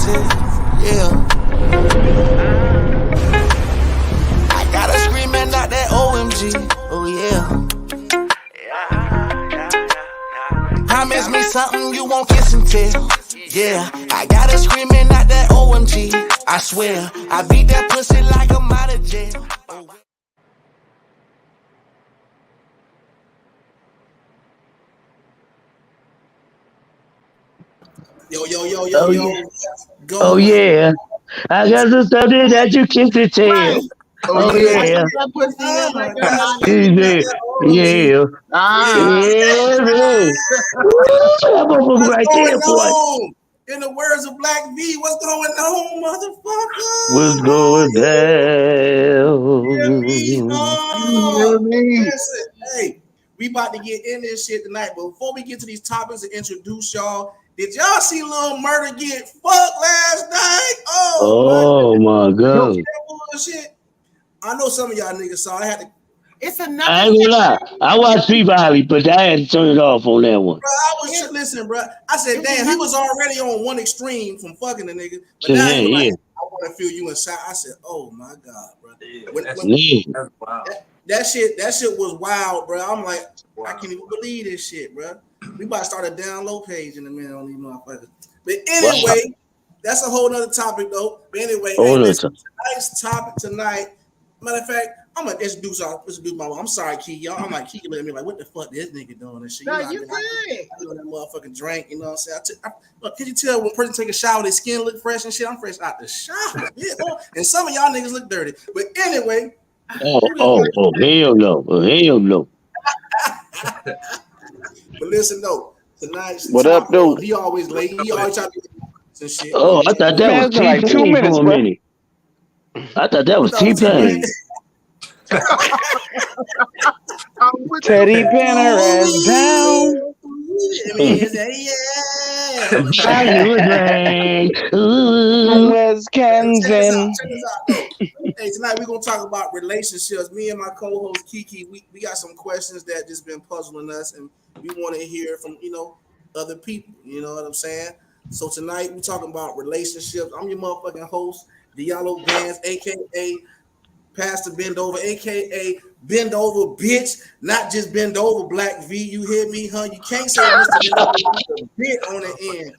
shit. Yeah. I gotta scream and not that OMG. Oh yeah. Promise me something you won't kiss and tell. Yeah, I gotta scream and not that OMG. I swear, I beat that pussy like I'm out of jail. Yo. Go oh yeah. I got some something that you kiss and tell. Right. Oh yeah. That pussy, oh my God. Yeah. Yeah. That motherfucker right there, boy. In the words of Black V, what's going on, motherfucker? What's going down? Listen, hey, we about to get in this shit tonight, but before we get to these topics and introduce y'all, did y'all see Lil Murder get fucked last night? Oh my God. Bullshit. I know some of y'all niggas saw. I had to. It's I another. ain't gonna lie. I watched P-Valley, but I had to turn it off on that one. Bro, listen, bro. I said, damn, he was already on one extreme from fucking the nigga, but now he was like, I want to feel you inside. I said, oh my God, bro. That shit was wild, bro. I'm like, I can't even believe this shit, bro. We about to start a download page in a minute on these motherfuckers. But anyway, that's a whole nother topic though. But anyway, tonight's topic tonight. Matter of fact, I'm gonna introduce my. I'm sorry, Key, y'all. I'm like Key looking at me like, what the fuck this nigga doing and shit? No, you good. I doing that motherfucking drink. You know what I'm saying? Look, can you tell when a person take a shower, their skin look fresh and shit? I'm fresh out the shower. Yeah, and some of y'all niggas look dirty. But anyway. Hell no. But listen though, tonight's what up, dude? He always late. He always try to some shit. Oh, I thought that was like 2 minutes, bro. I thought that was T-Pain. Teddy Penner down. West Kensington. Hey, tonight we're gonna talk about relationships. Me and my co-host Kiki, we got some questions that just been puzzling us, and we want to hear from other people. You know what I'm saying? So tonight we're talking about relationships. I'm your motherfucking host, Diallo Bands, aka Pastor Bend Over, aka Bend Over Bitch, not just Bend Over Black V. You hear me, huh? You can't say Mr. Bend Over with a bit on the end.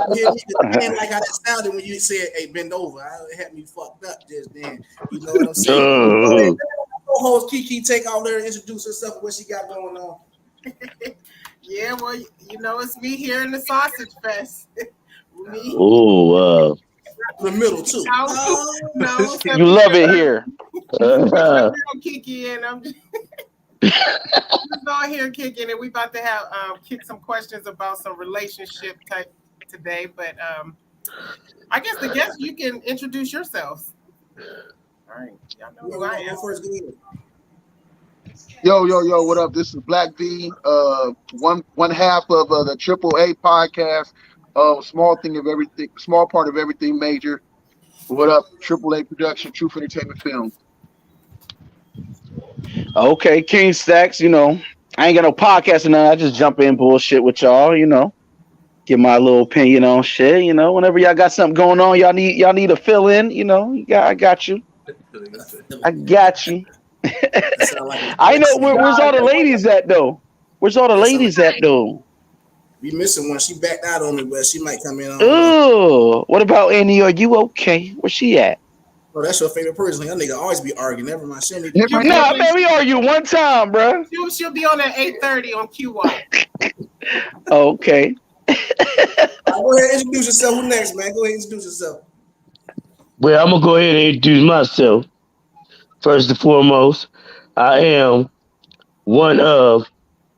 You hear me? Again, like how that sounded when you said, "Hey, bend over." It had me fucked up just then. You know what I'm saying? Co-host Kiki, take out there and introduce herself and what she got going on. Yeah, well, it's me here in the Sausage Fest. Me. Oh, the middle too. No, you love it here. Kiki and I'm just all here kicking, and we about to have kick some questions about some relationship type today. But I guess the guest, you can introduce yourselves. All right, y'all know who I am. Yo, what up? This is Black V, one half of the AAA podcast. Small part of everything major. What up? AAA production, Truth Entertainment Film. Okay, King Stacks, I ain't got no podcast or nothing. I just jump in bullshit with y'all, give my little opinion on shit, whenever y'all got something going on, y'all need to fill in, I got you. I got you. I know where's all the ladies at though? Where's all the ladies at though? We missing one. She backed out on me, but she might come in on. Oh, what about Annie? Are you okay? Where's she at? Oh, that's your favorite person. That nigga always be arguing. Never mind. Nah, man, we argue one time, bro. She'll be on at 8:30 on QY. Okay. Go ahead, introduce yourself. Who next, man? Go ahead, introduce yourself. Well, I'm gonna go ahead and introduce myself. First and foremost, I am one of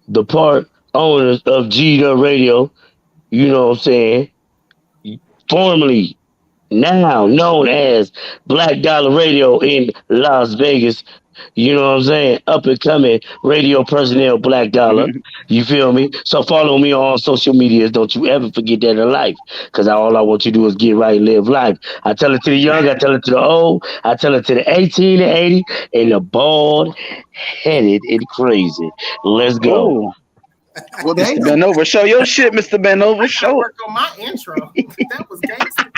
the part owners of G-Dub Radio. You know what I'm saying? Formerly, now known as Black Dollar Radio in Las Vegas. You know what I'm saying? Up and coming radio personnel, Black Dollar. You feel me? So follow me on social medias. Don't you ever forget that in life. Because all I want you to do is get right and live life. I tell it to the young, I tell it to the old, I tell it to the 18 to 80, and the bald-headed and crazy. Let's go. Well, Mr. Bend Over, show your shit, Mr. Bend Over. Show work on my intro. That was gangster.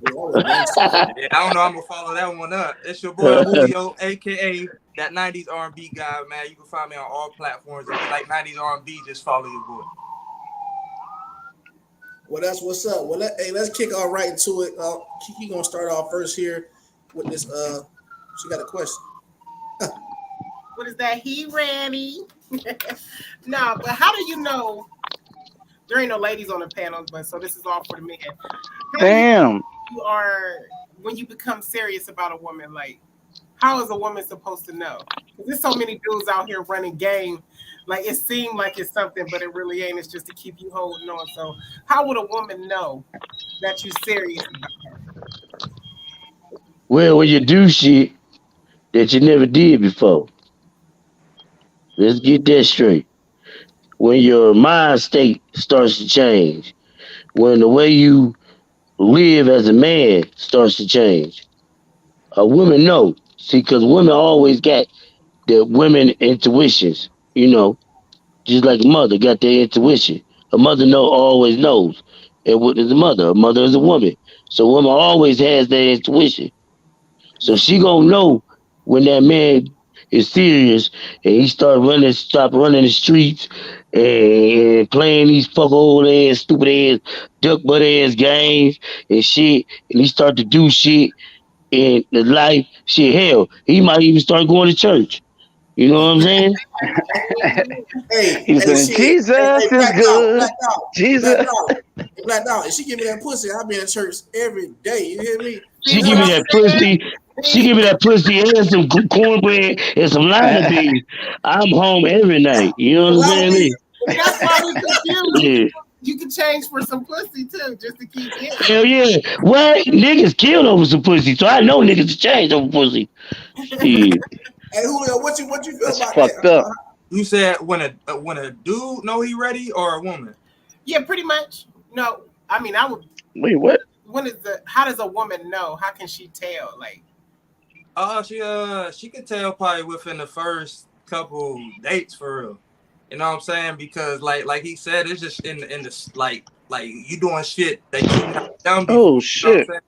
Yeah, I don't know. I'm gonna follow that one up. It's your boy Julio, aka that 90s R&B guy, man. You can find me on all platforms. If you like 90s R&B, just follow your boy. Well, that's what's up. Well, let's kick off right into it. Kiki gonna start off first here with this. She got a question. What is that? He ready? No, but how do you know? There ain't no ladies on the panel, but so this is all for the men. Damn. You are when you become serious about a woman. Like, how is a woman supposed to know? Because there's so many dudes out here running game. Like, it seemed like it's something, but it really ain't. It's just to keep you holding on. So, how would a woman know that you're serious about her? Well, when you do shit that you never did before. Let's get that straight. When your mind state starts to change, when the way you live as a man starts to change, a woman know. See, because women always got the women intuitions, just like a mother got their intuition. A mother always knows. And what is a mother? A mother is a woman. So a woman always has that intuition. So she gonna know when that man is serious and he stop running the streets and playing these fuck old ass, stupid ass, duck butt ass games and shit, and he start to do shit in the life, shit, hell, he might even start going to church. You know what I'm saying? He said, Jesus is good. Jesus. Black Dog. If she give me that pussy, I'll be in church every day. You hear me? She give me that pussy. She give me that pussy and some cornbread and some lima beans. I'm home every night. You know what I'm saying? That's why we confused. Yeah. You can change for some pussy too, just to keep getting. Hell yeah. What? Niggas killed over some pussy, so I know niggas to change over pussy. Yeah. Hey Julio, what you feel That's about fucked that? up. You said when a dude know he ready or a woman? Yeah, pretty much. No, I mean I would. Wait, what? How does a woman know? How can she tell? Like, she could tell probably within the first couple dates for real. You know what I'm saying? Because like he said, it's just in the like you doing shit that you not done before. Oh shit! You know what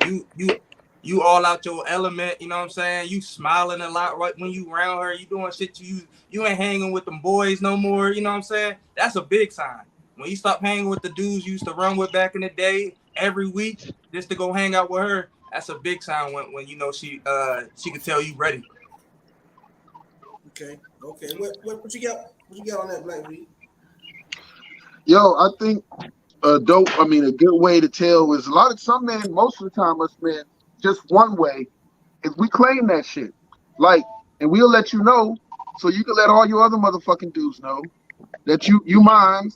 I'm saying? You all out your element. You know what I'm saying? You smiling a lot right when you around her. You doing shit you ain't hanging with them boys no more. You know what I'm saying? That's a big sign. When you stop hanging with the dudes you used to run with back in the day every week just to go hang out with her, that's a big sign when you know she can tell you ready. Okay. What you got? What you got on that, Black V? Yo, I think a good way to tell is some men, most of the time, us men, just one way is we claim that shit. Like, and we'll let you know so you can let all your other motherfucking dudes know that you mine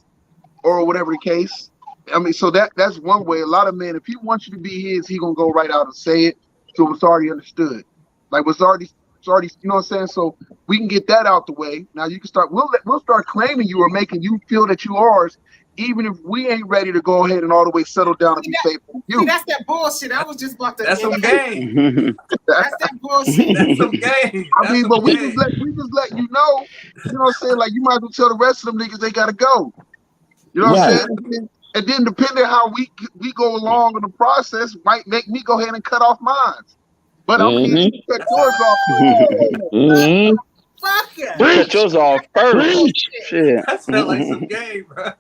or whatever the case. I mean, so that's one way. A lot of men, if he wants you to be his, he gonna go right out and say it. So it's already understood. Like it's already, you know what I'm saying? So we can get that out the way. Now you can start. We'll start claiming you or making you feel that you ours, even if we ain't ready to go ahead and all the way settle down and be faithful to you. See, that's that bullshit. I was just about to. That's some game. That's that bullshit. That's some game. I mean, but we just let you know. You know what I'm saying? Like you might as well tell the rest of them niggas they gotta go. You know what I'm saying? And then depending how we go along in the process, might make me go ahead and cut off mine. But I'm here to cut yours off. Fuck yeah. Cut yours off first. Shit. That sounds like some game, bro.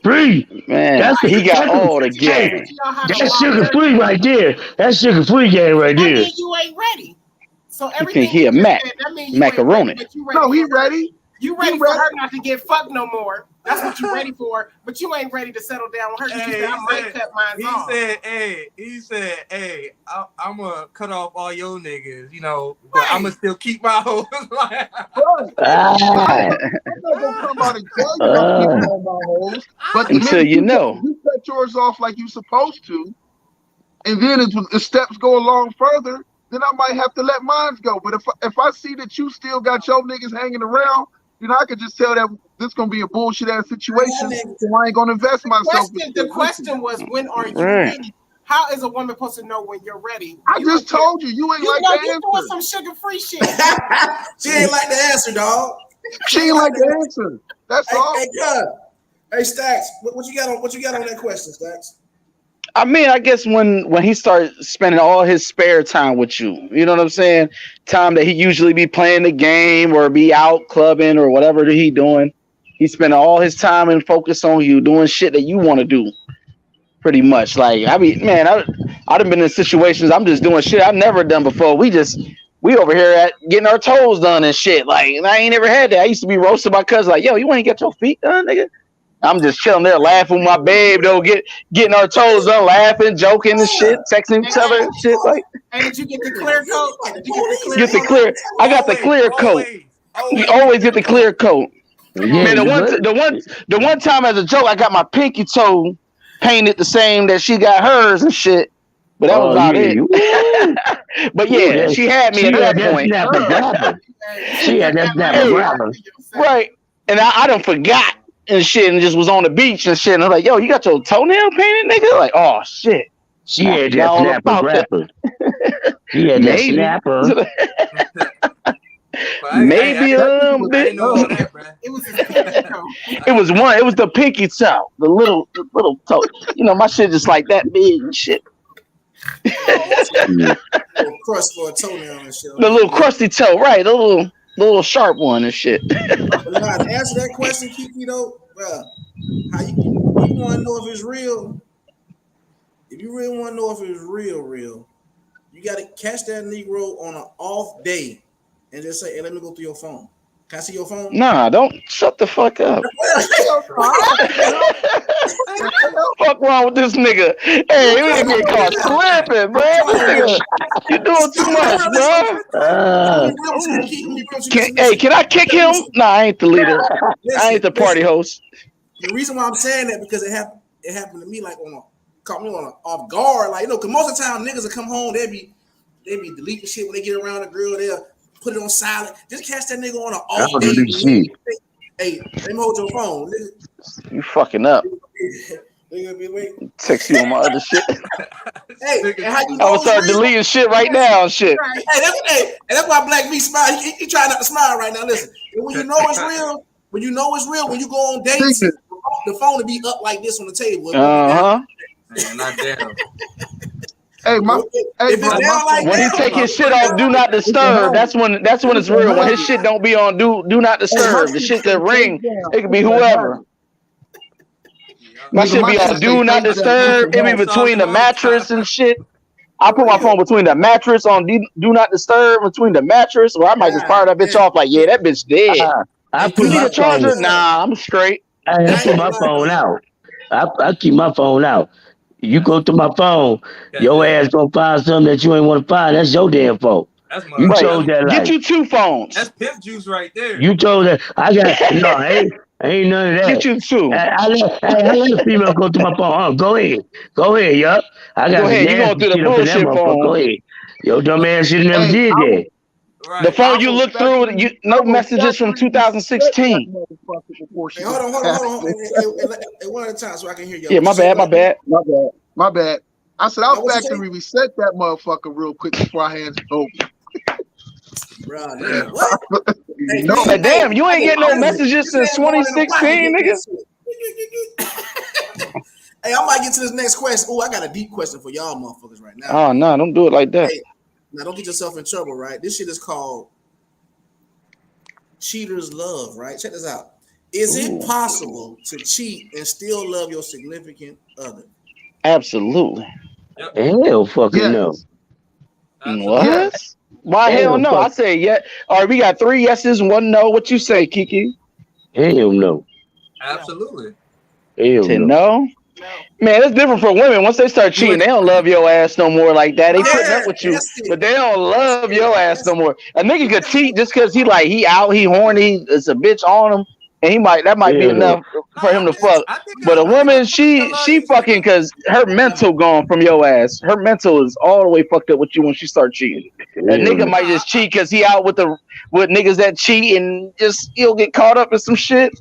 Free. Man, he got all the game. That's sugar free right there. That's sugar free game right there. I mean, you ain't ready. So You everything think he a Mac? Macaroni. No, he ready. You ready for her not to get fucked no more. That's what you ready for. But you ain't ready to settle down with her. Hey, I might cut mine off. He said, hey, I'm going to cut off all your niggas, but I'm going to still keep my hoes. I'm not gonna come out and tell you I'm keeping all my hoes. But until you know. You cut yours off like you supposed to. And then if the steps go along further, then I might have to let mine go. But if I see that you still got your niggas hanging around, I could just tell that this gonna be a bullshit ass situation. So I ain't gonna invest myself. The question was, when are you ready? How is a woman supposed to know when you're ready? I just told you ain't like the answer. You doing some sugar-free shit. She ain't like the answer, dog. She ain't like the answer. That's all. Hey, Stacks, what you got on that question, Stacks? I mean, I guess when he starts spending all his spare time with you, you know what I'm saying? Time that he usually be playing the game or be out clubbing or whatever that he doing. He spending all his time and focus on you, doing shit that you want to do. Pretty much. Like, I mean, man, I'd have been in situations I'm just doing shit I've never done before. We over here at getting our toes done and shit. Like, and I ain't never had that. I used to be roasted by cousins like, yo, you want to get your feet done, nigga? I'm just chilling there laughing with my babe, though, getting our toes done, laughing, joking and shit, texting each other and shit. Like, Hey, did you get the clear coat? Did you get the clear. I got the clear coat. You always get the clear coat. Yeah, Man, you the one time as a joke, I got my pinky toe painted the same that she got hers and shit. But that was about it. But yeah, she had me at that point. She had that snapper grabber. Right. And I done forgot and shit and just was on the beach and shit. And I'm like, yo, you got your toenail painted, nigga? Like, oh shit. She had that snapper grabber. She had that snapper. Maybe a little bit. It was his pinky toe. It was the pinky toe, the little toe. You know, my shit just like that big and shit. Little crust for a toenail and shit. The little crusty toe, right? The little sharp one and shit. But now, to answer that question, Kiki, though, bro, how you want to know if it's real? If you really want to know if it's real, you got to catch that Negro on an off day and just say, hey, let me go through your phone. Can I see your phone? Nah, don't shut the fuck up. Fuck wrong with this nigga? Hey, you ain't get caught slipping, bro. You doing too much, bro. Can I kick him? Nah, I ain't the leader. I ain't the party host. The reason why I'm saying that because it happened to me like caught me on off guard, like, you know, because most of the time niggas will come home, they be deleting shit when they get around the grill. They'll put it on silent. Just catch that nigga on an off day. Hey, let me hold your phone. Nigga. You fucking up. Text you on my other shit. Hey, and how you I'm gonna start deleting shit right now and shit. Hey, that's why Black V smile. He trying not to smile right now. Listen, when you know it's real, when you go on dates, the phone will be up like this on the table. Man, not down. Hey, when he take his shit off, do not disturb. That's when it's real. When his shit don't be on do not disturb. The shit that ring, it could be whoever. My shit be on do not disturb. It be between the mattress and shit. I put my phone between the mattress on do not disturb between the mattress, or I might just fire that bitch off like, yeah, that bitch dead. I You need a charger? Nah, I'm straight. I put my phone out. I keep my phone out. You go to my phone, your ass gonna find something that you ain't want to find. That's your damn fault. You chose that life. Get you two phones. That's pimp juice right there. You chose that. I got ain't none of that. Get you two. I let a female go to my phone. Go ahead, yup. I got. Go ahead. You going through the bullshit phone? Go ahead. Yo, dumb ass should have never did that. Right. The phone you look through, no messages from 2016. Hey, hold on. Hey, one at a time so I can hear you. Yeah, my bad. I said I'll factory reset that motherfucker real quick before I hand it over. Bro, what? Hey, damn, you ain't getting no messages since 2016, nigga. Hey, I might get to this next question. Oh, I got a deep question for y'all motherfuckers right now. Oh, no, don't do it like that. Hey, now, don't get yourself in trouble, right? This shit is called cheater's love, right? Check this out. Is it possible to cheat and still love your significant other? Absolutely. Hell fucking no. What? Yes. Why hell no? I say yeah. All right, we got 3 yeses and 1 no. What you say, Kiki? Hell no. Absolutely. Hell no. No? Man, it's different for women. Once they start cheating, they don't love your ass no more like that. They putting up with you, but they don't love your ass no more. A nigga could cheat just because he out, he horny, it's a bitch on him, and that might be enough for him to fuck. But a woman, she fucking because her mental gone from your ass. Her mental is all the way fucked up with you when she start cheating. A nigga might just cheat because he out with niggas that cheat and just he'll get caught up in some shit,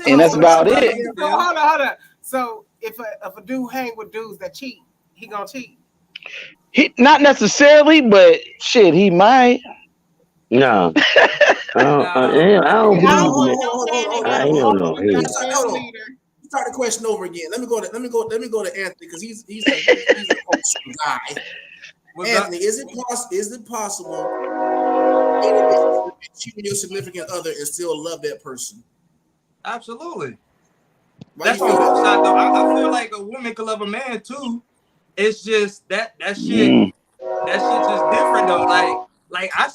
and that's about it. Hold on. So if a dude hang with dudes that cheat, he gonna cheat? He not necessarily, but shit, he might. No. I don't believe it. I don't know. start the question over again. Let me go to Anthony because he's a emotional guy. Anthony, is it possible to cheat your significant other and still love that person? Absolutely. Why That's you on feel both that? sides though. I feel like a woman could love a man too. It's just that shit just different though. Like I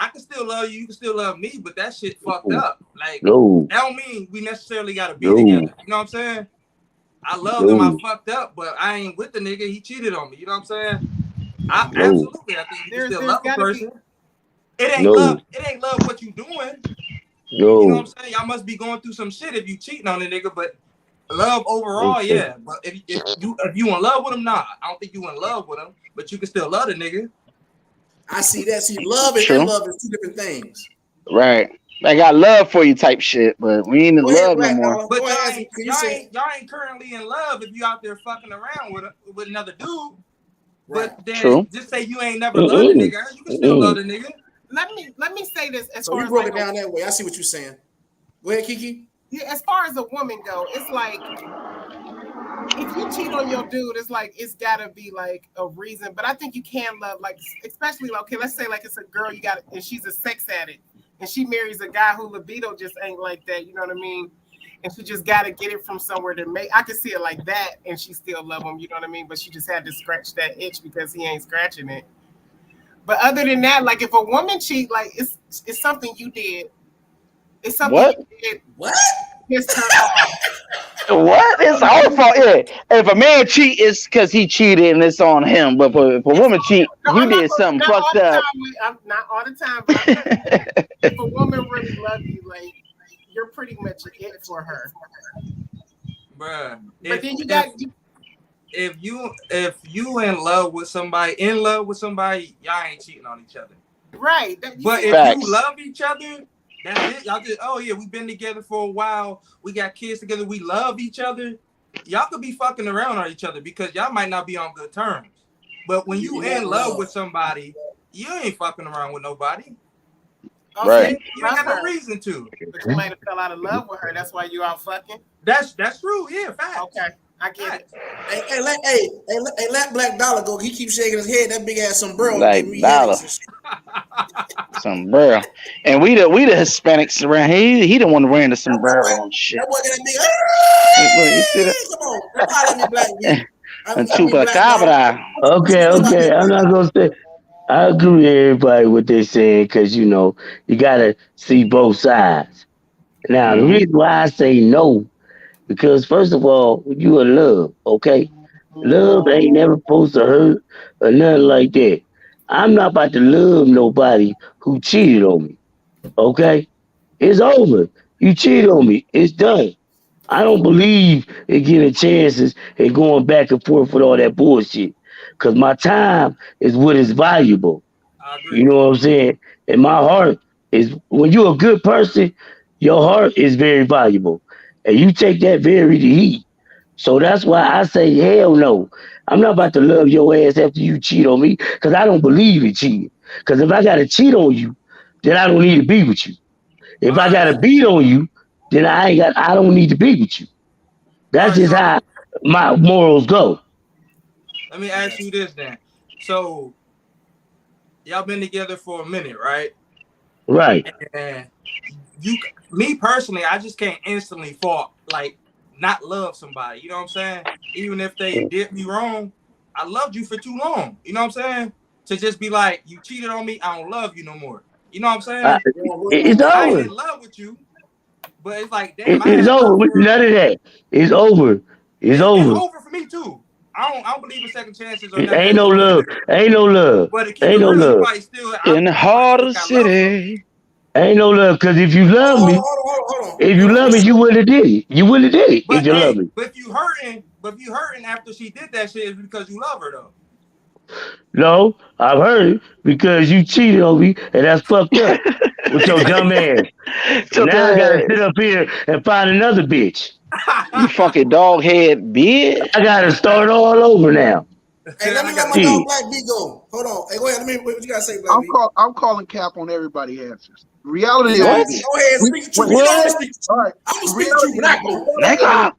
can still love you, you can still love me, but that shit fucked up. Like No, that don't mean we necessarily gotta be No. together. You know what I'm saying? I love him, I No. fucked up, but I ain't with the nigga, he cheated on me. You know what I'm saying? I No. absolutely I think you can still There's love a gotta person. be. It ain't No. love what you doing. You know what no. I'm saying? Y'all must be going through some shit if you cheating on a nigga, but love overall, Okay. yeah. But if you in love with him, nah. I don't think you in love with him, but you can still love the nigga. I see that. See, love True. and love is two different things. Right. I got love for you type shit, but we ain't in Go ahead, love no Black more. Dollar. But Go ahead, Anthony. Can you say y'all ain't currently in love if you out there fucking around with another dude. right? But then True. just say you ain't never loved the nigga, you can still love the nigga. Let me say this as So far you as broke like it down that way. I see what you're saying. Go ahead, Kiki. yeah, as far as a woman go, it's like if you cheat on your dude, it's like it's gotta be like a reason. But I think you can love, like, especially like, okay, let's say like it's a girl you got and she's a sex addict and she marries a guy who libido just ain't like that, you know what I mean? And she just gotta get it from somewhere to make. I could see it like that, and she still love him, you know what I mean? But she just had to scratch that itch because he ain't scratching it. But other than that, like if a woman cheat, like it's something you did. It's something What? you did. What? It's turned off. What? It's our fault. Yeah. If a man cheat, it's because he cheated and it's on him. But if a woman cheat, No, you I'm not did something not all fucked the up. time. I'm not all the time. But if a woman really loves you, like you're pretty much it for her. Bruh. But then you got If you in love with somebody, y'all ain't cheating on each other. right. But if Facts. you love each other, that's it. Y'all just, oh yeah, we've been together for a while. We got kids together. We love each other. Y'all could be fucking around on each other because y'all might not be on good terms. But when you in love with somebody, you ain't fucking around with nobody. Right. You ain't got no reason to. But you might have fell out of love with her. That's why you out fucking. That's true. Yeah, facts. Okay, I get it. Hey, let Black Dollar go. He keeps shaking his head. That big ass sombrero. Like give me Dollar. headaches and shit. Sombrero. And we the Hispanics around. He the one that ran the sombrero and shit. That boy got that Look, you big. see that? Come on, don't holler at me, Black B. And chupacabra. Okay. I'm not gonna say. I agree with everybody what they're saying because you gotta see both sides. Now the reason why I say no because first of all, you in love, okay? Love ain't never supposed to hurt or nothing like that. I'm not about to love nobody who cheated on me, okay? It's over. You cheated on me. It's done. I don't believe in getting chances and going back and forth with all that bullshit. Cause my time is what is valuable. I agree. You know what I'm saying? And my heart is when you're a good person, your heart is very valuable. And you take that very to heat. So that's why I say, hell no. I'm not about to love your ass after you cheat on me because I don't believe in cheating. Because if I got to cheat on you, then I don't need to be with you. If I got to beat on you, then I don't need to be with you. That's just how my morals go. Let me ask you this then. So y'all been together for a minute, right? Right. And me personally, I just can't instantly fall like not love somebody. You know what I'm saying? Even if they did me wrong, I loved you for too long. You know what I'm saying? To just be like, you cheated on me, I don't love you no more. You know what I'm saying? It's I ain't over. in love with you, but it's like, damn, It's over. None of that. It's over. It's over. It's over for me too. I don't believe in second chances or nothing. Ain't no love. Ain't no love. But to keep Ain't it no real, you love. probably still In the heart of the city. Ain't no love, because if you love me, Hold on. if you love me, you would have did it. You would have did it if you love me. But if you hurting after she did that shit, it's because you love her though. No, I've heard it because you cheated on me, and that's fucked up with your dumb ass. Now I gotta sit up here and find another bitch. You fucking dog head bitch. I gotta start all over now. Hey, let me let my dog Black B go. Hold on. Hey, go ahead. What you gotta say, Black B? I'm calling cap on everybody's answers. Reality Go is ahead, speak the truth. You know I'm gonna speak the truth. all right. I'm gonna speak the truth when I go. Nigga.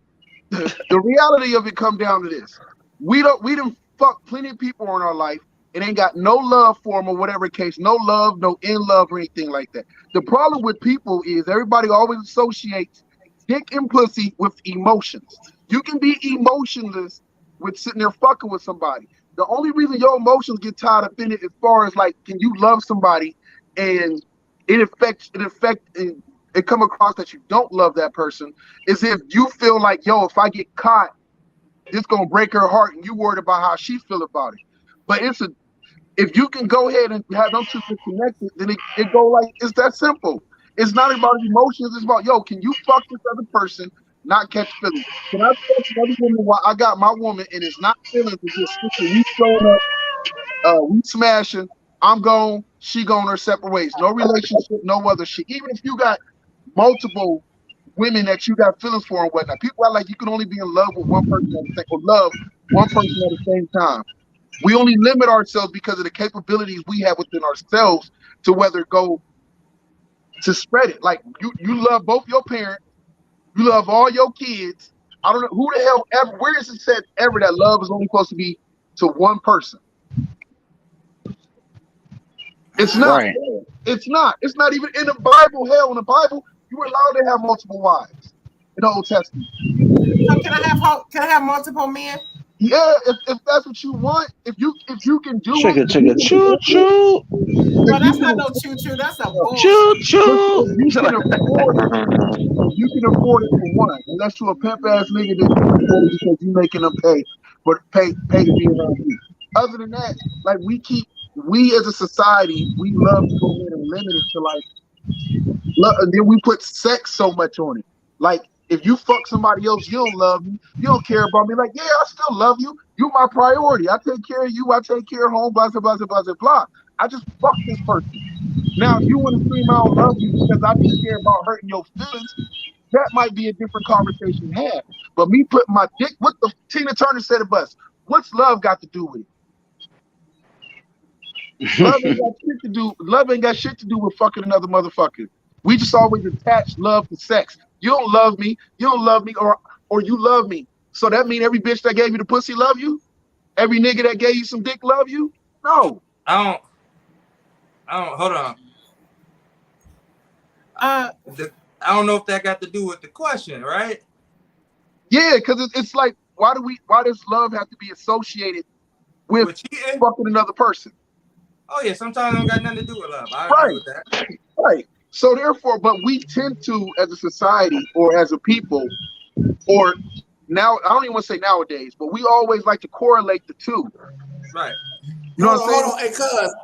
the reality of it come down to this. We done fuck plenty of people in our life and ain't got no love for them or whatever case, no love, no in love or anything like that. The problem with people is everybody always associates dick and pussy with emotions. You can be emotionless with sitting there fucking with somebody. The only reason your emotions get tied up in it, as far as like, can you love somebody and it come across that you don't love that person, is if you feel like, yo, if I get caught, this gonna break her heart, and you worried about how she feel about it. But if you can go ahead and have them two connected, then it go like, it's that simple. It's not about emotions. It's about, yo, can you fuck this other person, not catch feelings? Can I fuck another woman while I got my woman and it's not feelings? It's just we showing up, we smashing. I'm gone, she gone her separate ways. No relationship, no other shit. Even if you got multiple women that you got feelings for and whatnot, people are like, you can only be in love with one person at the same, or love one person at the same time. We only limit ourselves because of the capabilities we have within ourselves to whether go to spread it. Like you love both your parents, you love all your kids. I don't know who the hell ever, where is it said ever that love is only supposed to be to one person? It's not. Right. It's not. It's not even in the Bible. Hell, in the Bible, you were allowed to have multiple wives in the Old Testament. So can I have multiple men? Yeah, if that's what you want, if you can do Chicka, it, chicka, choo, choo. No, that's not no choo-choo. That's a bullshit. Choo, choo. You can afford it. You can afford it for one, unless you're a pimp ass nigga that can afford it because you making them pay to be around you. Other than that, like we as a society, we love to go in and limit it to like, and then we put sex so much on it. Like, if you fuck somebody else, you don't love me, you don't care about me. Like, yeah, I still love you. You my priority. I take care of you. I take care of home. Blah blah blah blah blah blah. I just fuck this person. Now, if you want to scream, I don't love you because I just care about hurting your feelings, that might be a different conversation to have. But me putting my dick, what the Tina Turner said of us, what's love got to do with it? Love ain't got shit to do with fucking another motherfucker. We just always attach love to sex. You don't love me, or you love me. So that mean every bitch that gave you the pussy love you? Every nigga that gave you some dick love you? No. I don't hold on. I don't know if that got to do with the question, right? Yeah, because it's like, why does love have to be associated with fucking another person? Oh yeah, sometimes it don't got nothing to do with love. I agree with that. Right. So therefore, but we tend to, as a society or as a people, or now, I don't even want to say nowadays, but we always like to correlate the two. Right. You know what I'm saying? Hold on,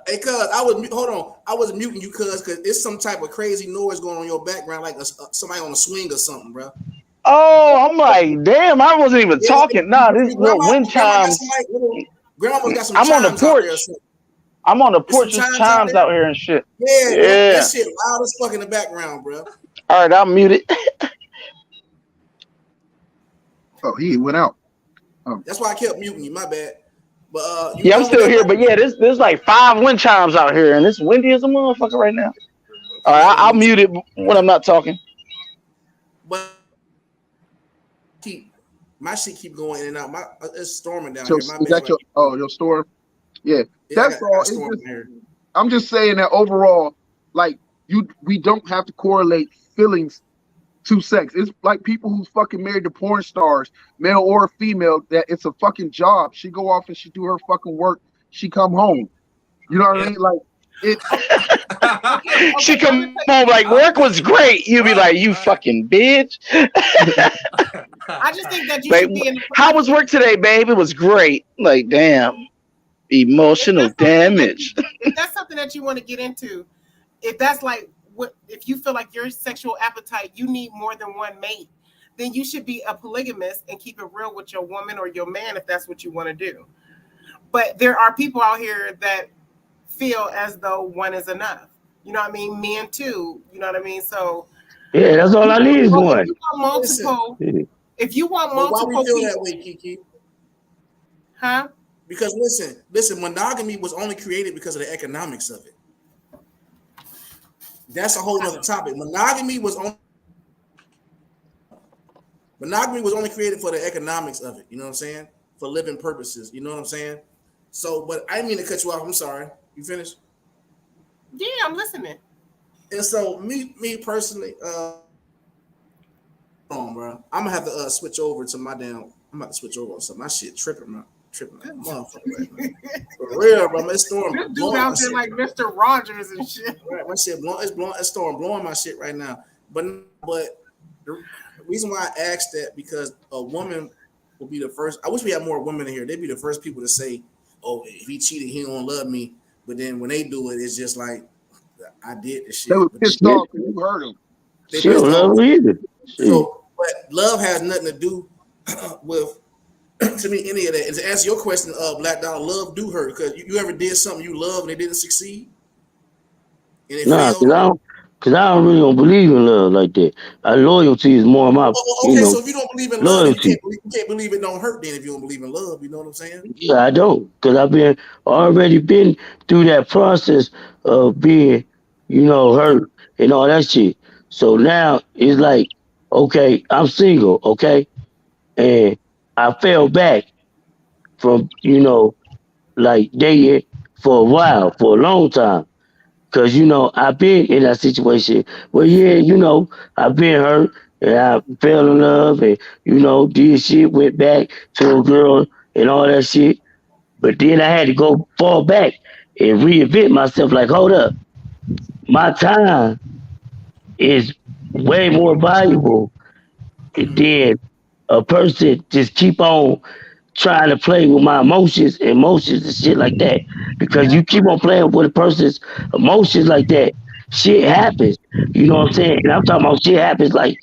hey, cuz, I was muting you, cuz it's some type of crazy noise going on in your background, like somebody on a swing or something, bro. Oh, I'm like, damn, I wasn't even talking. Nah, this little wind chimes. Grandma's got some I'm on the chimes out porch. there or something. I'm on the porch. There's There's some chimes out here and shit. Yeah, Yeah. that shit loud as fuck in the background, bro. All right, I'll mute it. Oh, he went out. That's why I kept muting you. My bad. But Yeah, I'm still here. But yeah, there's like 5 wind chimes out here, and it's windy as a motherfucker right now. All right, I'll mute it when I'm not talking. But my shit keep going in and out. It's storming down So here. My is bad. that your store? Yeah, that's all. Here. I'm just saying that overall, like we don't have to correlate feelings to sex. It's like people who's fucking married to porn stars, male or female, that it's a fucking job. She go off and she do her fucking work. She come home. You know what I mean? Like it. She come home like, work was great. You be like, you fucking bitch. I just think that you like, should be in. How was work today, babe? It was great. Like, damn, emotional damage. If that's something that you want to get into, if that's like if you feel like your sexual appetite, you need more than one mate, then you should be a polygamist and keep it real with your woman or your man if that's what you want to do. But there are people out here that feel as though one is enough. You know what I mean? Men too. You know what I mean? So yeah, that's all I need is one. If you want multiple, if you want multiple, why we feel that way, Kiki? Huh? Because listen, monogamy was only created because of the economics of it. That's a whole other topic. Monogamy was Monogamy was only created for the economics of it. You know what I'm saying? For living purposes. You know what I'm saying? So, but I didn't mean to cut you off. I'm sorry. You finished? Yeah, I'm listening. And so, me personally, bro, I'm gonna have to switch over to my damn. I'm about to switch over on something. My shit tripping, man. Tripping like a motherfucker right now. For real, bro. My storm. This dude out there like Mr. Rogers and shit. Right, my shit blowing. It's storm blowing my shit right now. But the reason why I asked that because a woman will be the first. I wish we had more women in here. They'd be the first people to say, "Oh, if he cheated, he don't love me." But then when they do it, it's just like I did the shit. They were pissed off because you hurt them. She don't love me either. So, but love has nothing to do with. To me, any of that. And to answer your question, Black Dollar, love do hurt because you ever did something you love and it didn't succeed. And it failed? Cause I don't really believe in love like that. Loyalty is more my. Okay, so if you don't believe in love, loyalty. you can't believe it don't hurt. Then if you don't believe in love, you know what I'm saying? Yeah, I don't, cause I've already been through that process of being, hurt and all that shit. So now it's like, okay, I'm single, okay, and I fell back from, like dating for a while, for a long time. Cause, I've been in that situation where, I've been hurt and I fell in love and, did shit, went back to a girl and all that shit. But then I had to fall back and reinvent myself like, hold up, my time is way more valuable than a person just keep on trying to play with my emotions and shit like that. Because you keep on playing with a person's emotions like that, shit happens. You know what I'm saying? And I'm talking about shit happens like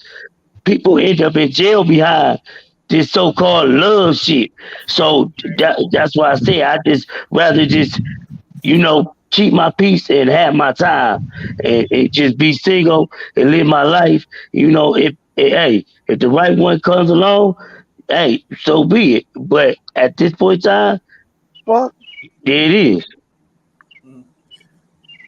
people end up in jail behind this so-called love shit. So that's why I say I just rather just, keep my peace and have my time and just be single and live my life. If the right one comes along, hey, so be it. But at this point in time, Fuck. there it is.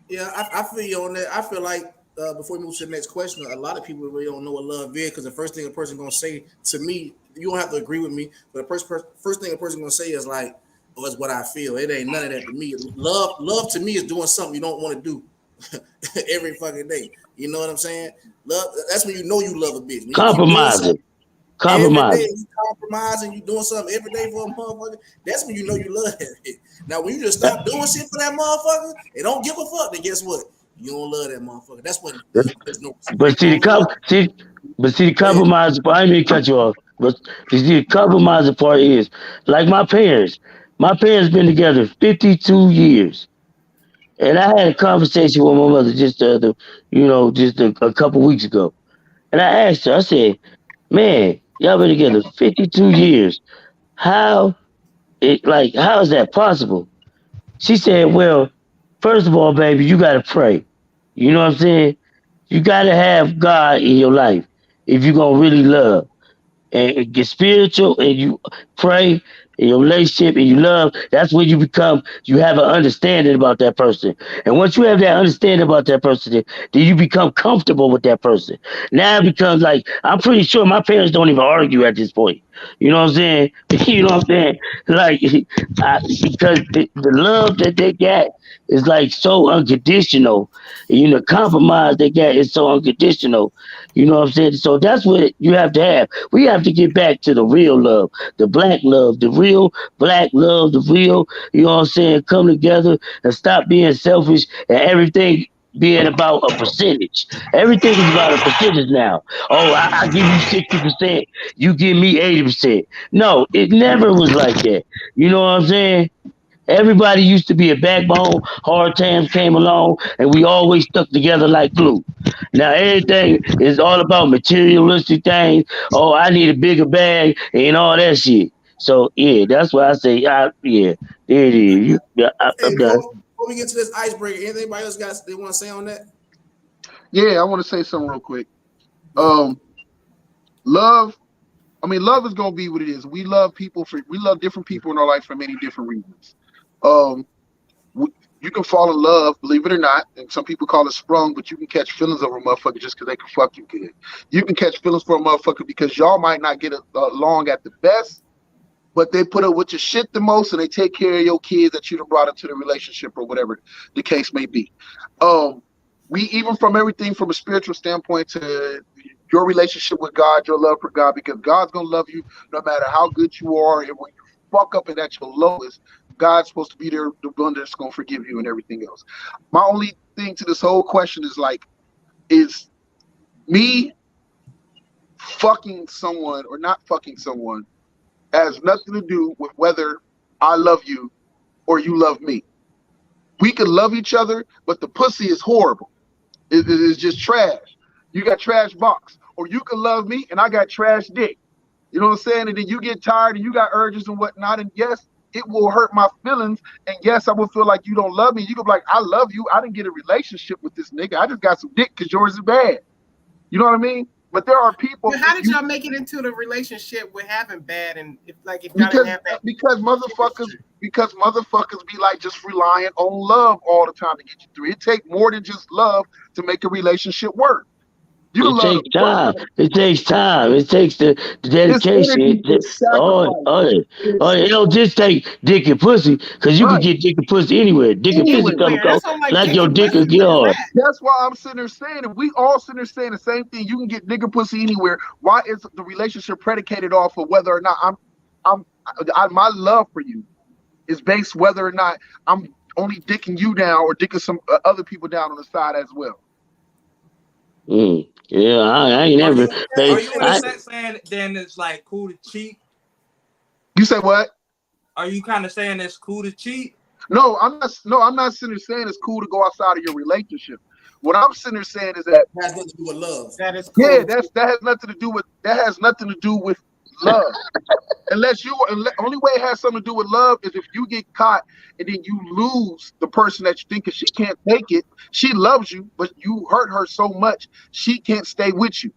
Yeah, I feel you on that. I feel like before we move to the next question, a lot of people really don't know what love is because the first thing a person gonna say to me, you don't have to agree with me, but the first thing a person gonna say is like, "Oh, it's what I feel." It ain't none of that to me. Love to me is doing something you don't want to do every fucking day. You know what I'm saying? Love. That's when you know you love a bitch. When Compromising. Every day you compromising, you doing something every day for a motherfucker. That's when you know you love that bitch. Now, when you just stop doing shit for that motherfucker and don't give a fuck, then guess what? You don't love that motherfucker. That's when there's no. But see the compromising part. I didn't mean to cut you off. But the compromising part is like my parents. My parents been together 52 years, and I had a conversation with my mother just a couple weeks ago, and I asked her. I said, "Man, y'all been together 52 years. How is that possible?" She said, "Well, first of all, baby, you gotta pray. You know what I'm saying? You gotta have God in your life if you're gonna really love and get spiritual and you pray in your relationship and you love. That's when you have an understanding about that person. And once you have that understanding about that person, then you become comfortable with that person. Now it becomes like, I'm pretty sure my parents don't even argue at this point. You know what I'm saying? You know what I'm saying? Like, because the love that they got is like so unconditional. Compromise they got is so unconditional. You know what I'm saying? So that's what you have to have. We have to get back to the real love, the black love, the real black love, the real, you know what I'm saying, come together and stop being selfish and everything being about a percentage. Everything is about a percentage now. Oh, I give you 60%, you give me 80%. No, it never was like that. You know what I'm saying? Everybody used to be a backbone. Hard times came along, and we always stuck together like glue. Now everything is all about materialistic things. Oh, I need a bigger bag and all that shit. So yeah, that's why I say, there it is. I'm done. Before we get to this icebreaker, anybody else they want to say on that? Yeah, I want to say something real quick. Love is gonna be what it is. We love different people in our life for many different reasons. You can fall in love, believe it or not, and some people call it sprung, but you can catch feelings over a motherfucker just because they can fuck you good. You can catch feelings for a motherfucker because y'all might not get along at the best, but they put up with your shit the most and they take care of your kids that you done brought into the relationship or whatever the case may be. We even from everything from a spiritual standpoint to your relationship with God, your love for God, because God's going to love you no matter how good you are. And when you fuck up and at your lowest, God's supposed to be there, the one that's going to forgive you and everything else. My only thing to this whole question is like, is me fucking someone or not fucking someone has nothing to do with whether I love you or you love me. We could love each other, but the pussy is horrible. It is just trash. You got trash box. Or you can love me and I got trash dick. You know what I'm saying? And then you get tired and you got urges and whatnot. And yes, it will hurt my feelings. And yes, I will feel like you don't love me. You can be like, I love you. I didn't get a relationship with this nigga. I just got some dick because yours is bad. You know what I mean? But there are people. But how did y'all make it into the relationship with having bad and if y'all didn't have that? Because motherfuckers be like just relying on love all the time to get you through. It takes more than just love to make a relationship work. It takes time. It takes time. It takes the dedication. It don't just take dick and pussy, because you can get dick and pussy anywhere. Dick and pussy come across like your dick or yours. That's why I'm sitting there saying, and we all sitting there saying the same thing. You can get dick and pussy anywhere. Why is the relationship predicated off of whether or not my love for you is based whether or not I'm only dicking you down or dicking some other people down on the side as well? Yeah, I ain't never. Are you in a sense saying then it's like cool to cheat? You say what? Are you kind of saying it's cool to cheat? No, I'm not. No, I'm not sitting there saying it's cool to go outside of your relationship. What I'm sitting there saying is that has nothing to do with love. That is cool. Yeah, that has nothing to do with love. Only way it has something to do with love is if you get caught and then you lose the person that you think she can't take it. She loves you, but you hurt her so much she can't stay with you,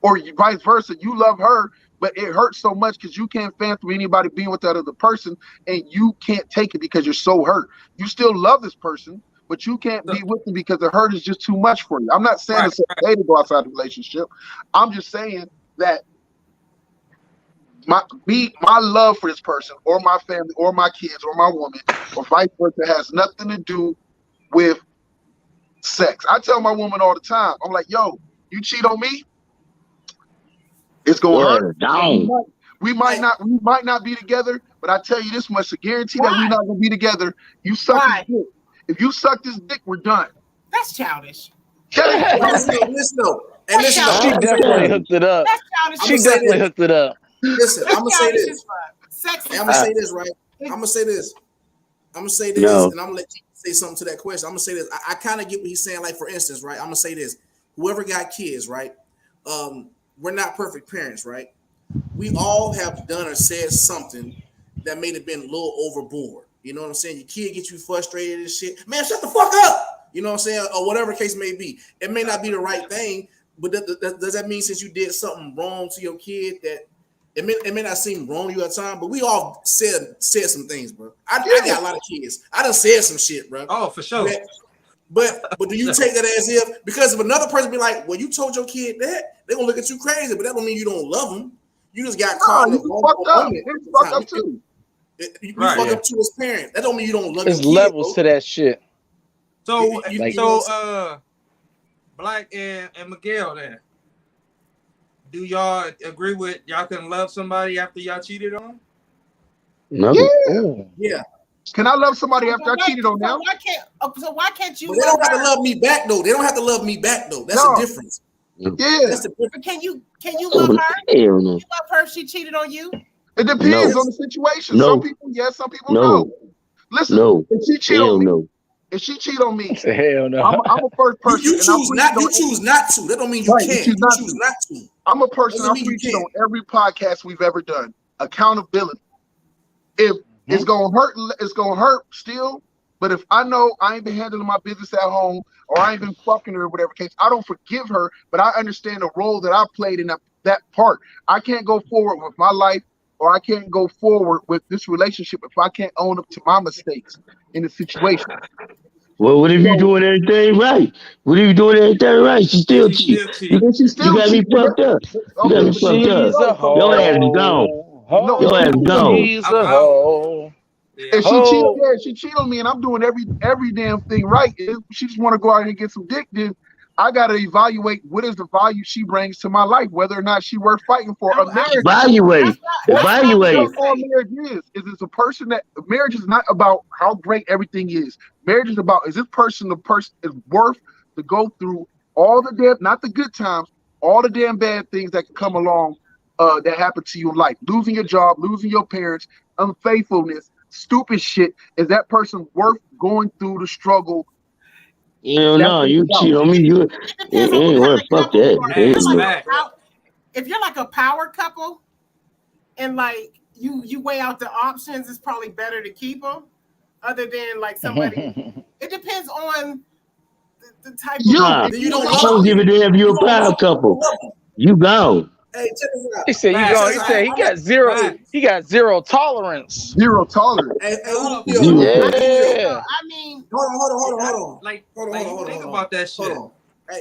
or vice versa. You love her, but it hurts so much because you can't fathom anybody being with that other person, and you can't take it because you're so hurt. You still love this person, but you can't be with them because the hurt is just too much for you. I'm not saying it's okay to go outside the relationship. I'm just saying that my love for this person or my family or my kids or my woman or vice versa has nothing to do with sex. I tell my woman all the time, I'm like, yo, you cheat on me, it's gonna hurt. We might not be together, but I tell you this much, to guarantee that we're not gonna be together. You suck this dick. If you suck this dick, we're done. That's childish. Listen, she definitely hooked it up. She definitely hooked it up. Listen, I'm gonna say this. I'm gonna say this, right? I'm gonna say this, and I'm gonna let you say something to that question. I'm gonna say this. I kind of get what he's saying. Like, for instance, right? I'm gonna say this. Whoever got kids, right? We're not perfect parents, right? We all have done or said something that may have been a little overboard. You know what I'm saying? Your kid gets you frustrated and shit. Man, shut the fuck up. You know what I'm saying? Or whatever case may be. It may not be the right thing, but does that mean since you did something wrong to your kid that it may not seem wrong to you at the time, but we all said some things, bro. I got a lot of kids. I done said some shit, bro. Oh, for sure. But do you take that as if, because if another person be like, well, you told your kid that, they're gonna look at you crazy, but that don't mean you don't love them. You just got caught in the wrong moment. You fucked up too. You fuck up to his parent. That don't mean you don't love There's levels to that shit. So Black and Miguel then, do y'all agree with y'all can love somebody after y'all cheated on? No. Yeah. Can I love somebody after I cheated on them? Why can't you? But they don't have to love me back though. That's a difference. Yeah. That's the difference. Can you love her? You love her if she cheated on you? It depends on the situation. Some people yes, some people no. Listen, if she cheat on me, hell no. I'm a first person. You choose not to. That don't mean you can't. You choose not to. I'm a person. I preach it on every podcast we've ever done. Accountability. If it's gonna hurt still. But if I know I ain't been handling my business at home or I ain't been fucking her or whatever case, I don't forgive her, but I understand the role that I played in that part. I can't go forward with my life or I can't go forward with this relationship if I can't own up to my mistakes in the situation. Well, what if you So doing everything right? What if you doing everything right? She And still she cheat. still cheat. and she You still got me cheating. fucked up. You got Okay, me but fucked up. She's a Your ass is gone. hoe. no, Your ass if she gone. She's I'm a out. hoe. Yeah, if I'm she cheat, Hoe. yeah, she cheat on me, and I'm doing every damn thing right. If she just want to go out and get some dick, then I gotta evaluate what is the value she brings to my life, whether or not she worth fighting for. A marriage, Evaluate. that's Evaluate. what all marriage is. Is it's a person that marriage is not about how great everything is. Marriage is about, is this person the person is worth to go through all the damn, not the good times, all the damn bad things that can come along that happen to you in life. Losing your job, losing your parents, unfaithfulness, stupid shit. Is that person worth going through the struggle? You don't That's know. what it's You about. cheat on me. You It it depends on ain't what worth. kind of Fuck couple you that. are. It ain't worth. If you're like a power couple, and like you weigh out the options, it's probably better to keep them. Other than like somebody, it depends on the type of. Nah, Then you don't I love don't them. give a damn if you You a don't power love them. You couple. don't love them. You gone. Hey, check this out. He said you Facts. going. Check He this said out. he got zero. Facts. He got zero tolerance. Zero tolerance. Hey, Love. Julio. Zero. Julio. Yeah. I mean, Hold on. Like Hold you on. think about that shit. Hold on.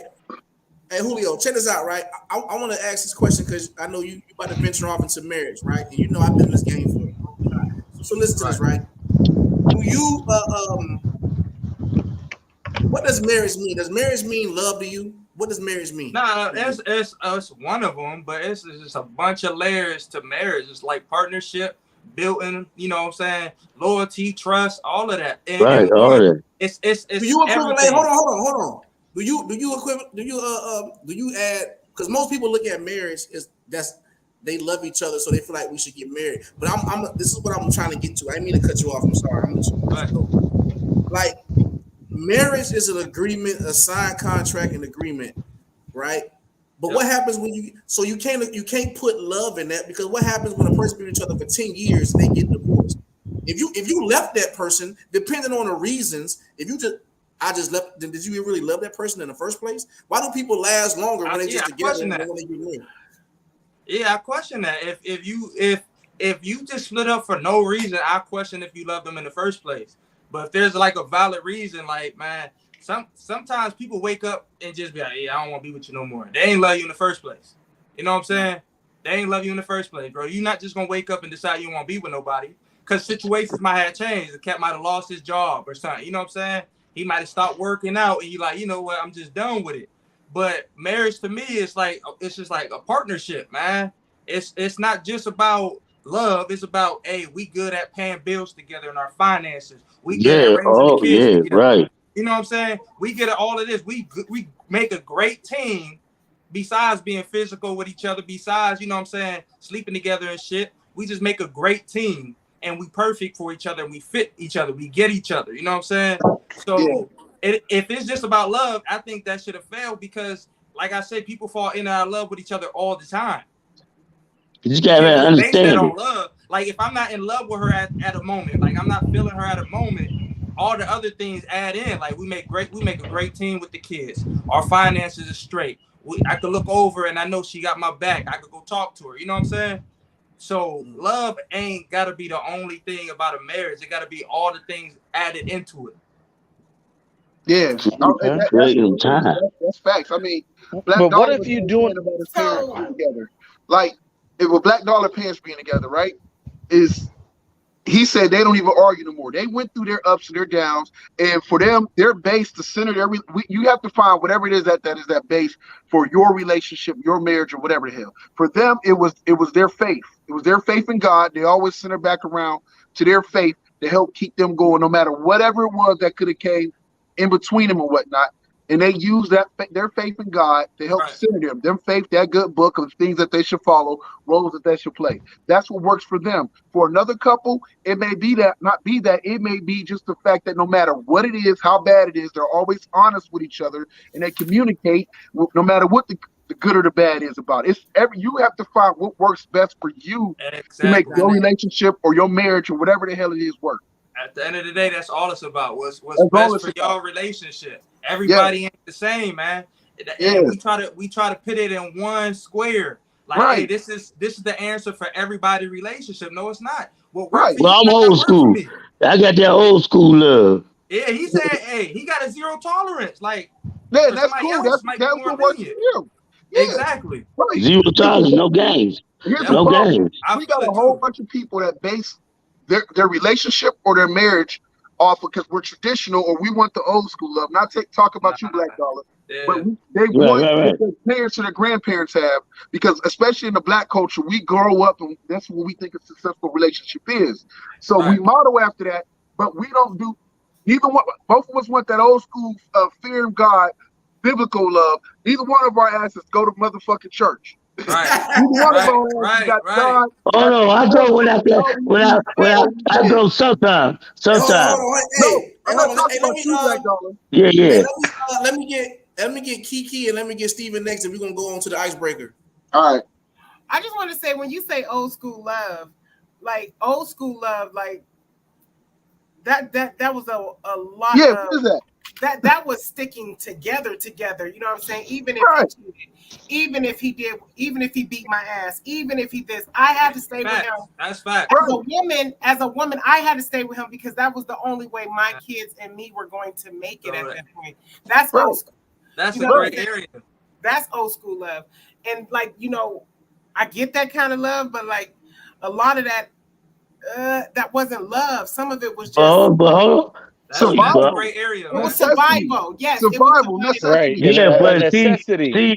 Hey, Julio, check this out, right? I want to ask this question because I know you about to venture off into marriage, right? And you know I've been in this game for a long time. So listen to this, right? Do you what does marriage mean? Does marriage mean love to you? What does marriage mean? Nah, it's one of them, but it's just a bunch of layers to marriage. It's like partnership, building, you know what I'm saying, loyalty, trust, all of that. Right. And All one, that. it's Do you equivalent? everything. Hold on. Do you equivalent? Do you add? Because most people look at marriage as that's they love each other, so they feel like we should get married. But this is what I'm trying to get to. I didn't mean to cut you off. I'm sorry. I'm Right. like marriage is an agreement, a signed contract, and agreement, right? But what happens when you can't put love in that, because what happens when a person been with each other for 10 years and they get divorced? If you left that person, depending on the reasons, I just left, then did you really love that person in the first place? Why do people last longer when they just together than when they get married? Yeah, I question that. If you just split up for no reason, I question if you love them in the first place. But if there's like a valid reason, like, man, sometimes people wake up and just be like, yeah, I don't want to be with you no more. They ain't love you in the first place. You know what I'm saying? They ain't love you in the first place, bro. You're not just gonna wake up and decide you don't want to be with nobody, because situations might have changed. The cat might have lost his job or something. You know what I'm saying? He might have stopped working out, and you like, you know what? I'm just done with it. But marriage to me is it's just like a partnership, man. It's not just about love. It's about, hey, we good at paying bills together and our finances. We good at Yeah. raising the Oh, kids yeah. together. Right. You know what I'm saying? We get at all of this. We make a great team. Besides being physical with each other, besides, you know what I'm saying, sleeping together and shit, we just make a great team, and we perfect for each other, and we fit each other, we get each other. You know what I'm saying? So if it's just about love, I think that should have failed, because, like I said, people fall in and out of love with each other all the time. You just gotta Base that understand on it. love. Like, if I'm not in love with her at a moment, like I'm not feeling her at a moment, all the other things add in. Like, we make a great team with the kids. Our finances are straight. I could look over and I know she got my back. I could go talk to her. You know what I'm saying? So love ain't gotta be the only thing about a marriage. It gotta be all the things added into it. Yeah, that's facts. I mean, Black But what Dollar if was you saying doing? about his parents being together. Like, if a Black Dollar parents being together, right? He said they don't even argue no more. They went through their ups and their downs, and for them, their base, the center, you have to find whatever it is that is that base for your relationship, your marriage, or whatever the hell. For them, it was their faith. It was their faith in God. They always center back around to their faith to help keep them going, no matter whatever it was that could have came in between them and whatnot. And they use their faith in God to help center them. Them faith, that good book of things that they should follow, roles that they should play. That's what works for them. For another couple, it may be that, not be that. It may be just the fact that no matter what it is, how bad it is, they're always honest with each other, and they communicate no matter what the good or the bad is about it. You have to find what works best for you to make your relationship or your marriage or whatever the hell it is work. At the end of the day, that's all it's about. What's best for y'all relationship. Everybody ain't the same, man. And we try to put it in one square. Like, Right. hey, this is the answer for everybody relationship. No, it's not. What Right. works for Well, you I'm might not old work for school. me. I got that old school love. Yeah, he said, hey, he got a zero tolerance. Like, Yeah, for that's somebody cool. else might be That's more what works for lenient. you. Yeah, Exactly. right. Zero tolerance, no games. Here's Yep. the No problem. games. I We feel got a it whole too. bunch of people that base their relationship or their marriage off of because we're traditional or we want the old school love. Not talk about you, Black Dollar, but Yeah. they want Right. what their parents or their grandparents have because especially in the Black culture, we grow up and that's what we think a successful relationship is. So we Right. model after that, but we don't do. Neither one. Both of us want that old school fear of God, biblical love. Neither one of our asses go to motherfucking church. Right. Neither one of our asses Right. got Right. God. Oh no, I go when I go sometimes. Hey, hold Sometimes. on. No, Hey, I'm hold not on. talking Hey, about you, Black Dollar. Yeah. Hey, let me get Kiki and let me get Steven next, and we're gonna go on to the icebreaker. All right. I just want to say when you say old school love, like that was a lot Yeah, of what is that? that was sticking together. You know what I'm saying? Even if Right. he cheated, even if he beat my ass, even if he this, I had to stay with Facts. him. That's fact. As a woman, I had to stay with him because that was the only way my kids and me were going to make it at that point. That's Right. old school. That's You a know great what I'm area. That's old school love. And like, you know, I get that kind of love, but like a lot of that that wasn't love. Some of it was just But hold on. That's Survival. a great area, it man. was survival. Yes, Survival, it was survival. Right. Yeah, a but necessity.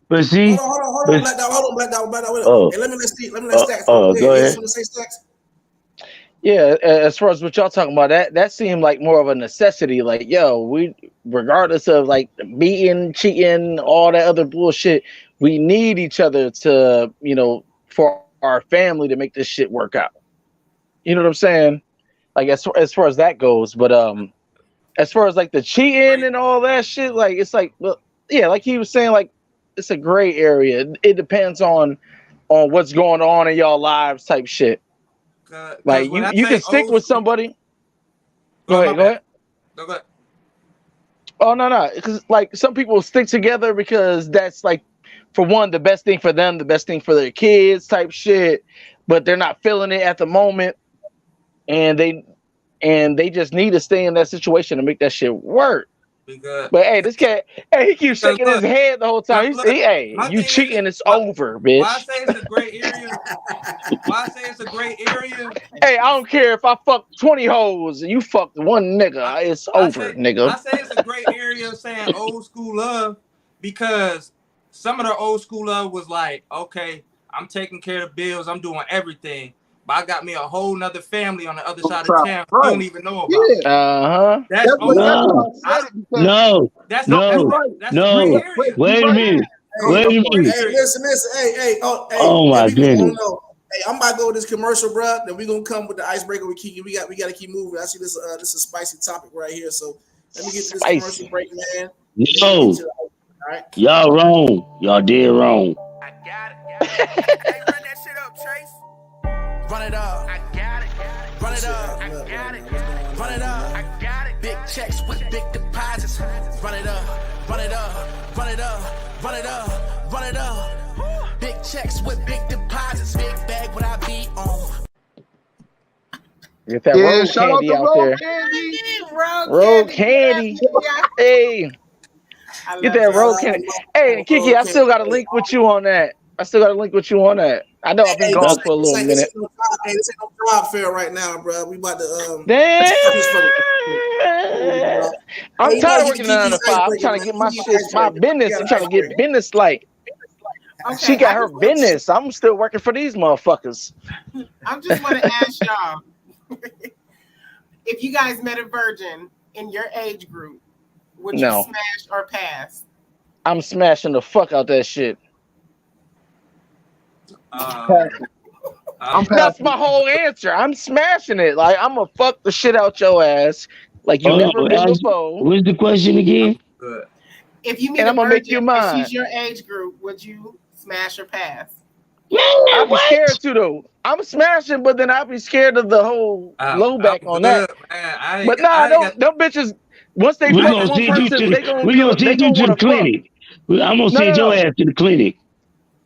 but see, Hold on, Black Dog, Black Dog. Oh. Hey, let me let Stacks. Go You ahead. just want to say Stacks? Yeah, as far as what y'all talking about, that seemed like more of a necessity. Like, yo, we regardless of like beating, cheating, all that other bullshit, we need each other to, you know, for our family to make this shit work out. You know what I'm saying? Like as far as that goes, but as far as like the cheating and all that shit, like it's like, well, yeah, like he was saying, like it's a gray area. It depends on what's going on in y'all lives, type shit. Like you can stick with somebody. Go ahead. Go ahead. Oh no, because like some people stick together because that's like, for one, the best thing for them, the best thing for their kids, type shit. But they're not feeling it at the moment, and they just need to stay in that situation to make that shit work. But hey, this cat, he keeps shaking his head the whole time. Hey, you cheating, it's over, bitch. Why I say it's a great area? Hey, I don't care if I fuck 20 hoes and you fucked one nigga. It's over, nigga. I say it's a great area saying old school love because some of the old school love was like, okay, I'm taking care of the bills, I'm doing everything. But I got me a whole nother family on the other side of town you don't even know about. Uh-huh. That's No. That's No. Wait a minute. Hey, listen. Hey. Oh my goodness. Hey, I'm about to go with this commercial, bro. Then we gonna come with the icebreaker with Kiki. We got to keep moving. I see this is a spicy topic right here. So let me get to this commercial break, man. No. All right. Y'all wrong. Y'all dead wrong. I got it. Hey, run that shit up, Trace. Run it up. I got it. Run it up. I got it. Run it up. I got it. Big checks with big deposits. Run it up. Run it up. Run it up. Run it up. Run it up. Big checks with big deposits. Big bag what I be on. Get that road candy out there. Road candy. Hey. Get that road candy. Hey, Kiki, I still got a link with you on that. I know I've been gone for a little minute. This ain't no job fair right now, bro. We about to Damn. I'm tired of working 9 to 5. I'm trying to get my shit, my business. I'm trying to get business like. Okay, she got her business. I'm still working for these motherfuckers. I just want to ask y'all, if you guys met a virgin in your age group, would you smash or pass? I'm smashing the fuck out that shit. That's my whole answer. I'm smashing it. Like, I'm gonna fuck the shit out your ass like you never been before. What's the question again? If you meet I'm gonna make you mine. She's your age group, would you smash or pass? I'd be scared too, though. I'm smashing, but then I'd be scared of the whole blowback on that. But them bitches, once they fuck one person, they gonna send you to the clinic. I'm gonna send your ass to the clinic.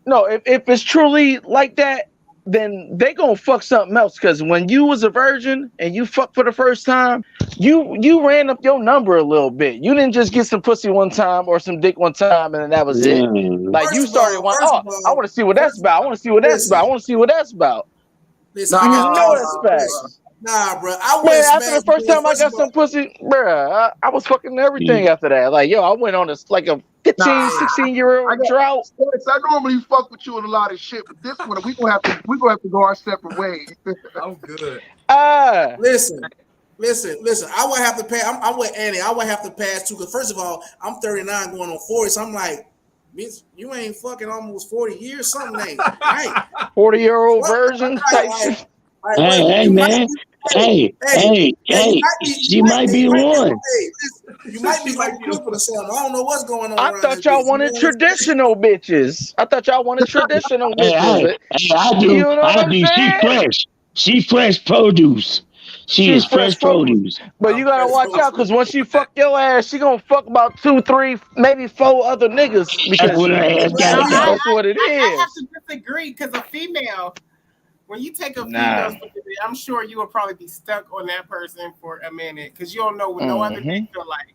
No, if it's truly like that, then they gonna fuck something else. Because when you was a virgin and you fucked for the first time, you ran up your number a little bit. You didn't just get some pussy one time or some dick one time and then that was it. Like First you of started all- one. first Oh, of all- I want to see what that's about. I want to see what that's about. I want to see what that's about. Listen, You I got know thoughts. that's facts. Nah, bro. I Man, wouldn't after the smash first time I got of all- some pussy, bruh, I was fucking everything after that. Like, yo, I went on this like a 15, Nah, 16-year-old I got- drought. Yes, I normally fuck with you in a lot of shit, but this one we gonna have to go our separate ways. I'm good. Listen. I would have to pass. I'm with Annie. I would have to pass too. Because first of all, I'm 39 going on 40. So I'm like, bitch, you ain't fucking almost 40 years. Something ain't right. 40-year-old virgin type Like, shit. like, Hey, you might man. be- Hey, she might be the one. You might be like Clifford or something. I don't know what's going on. I around thought this y'all bitch. wanted You know what I'm traditional bitches. I thought y'all wanted traditional Hey, bitches. I do. You know what I I'm do. She saying? fresh. She fresh produce. She is fresh produce. But you gotta watch out because once she fuck your ass, she gonna fuck about 2, 3, maybe 4 other niggas because That's what her ass gotta No, go. that's what it I have is. to disagree because a female, when you take a Nah. female, I'm sure you will probably be stuck on that person for a minute because you don't know what no other dick feel like.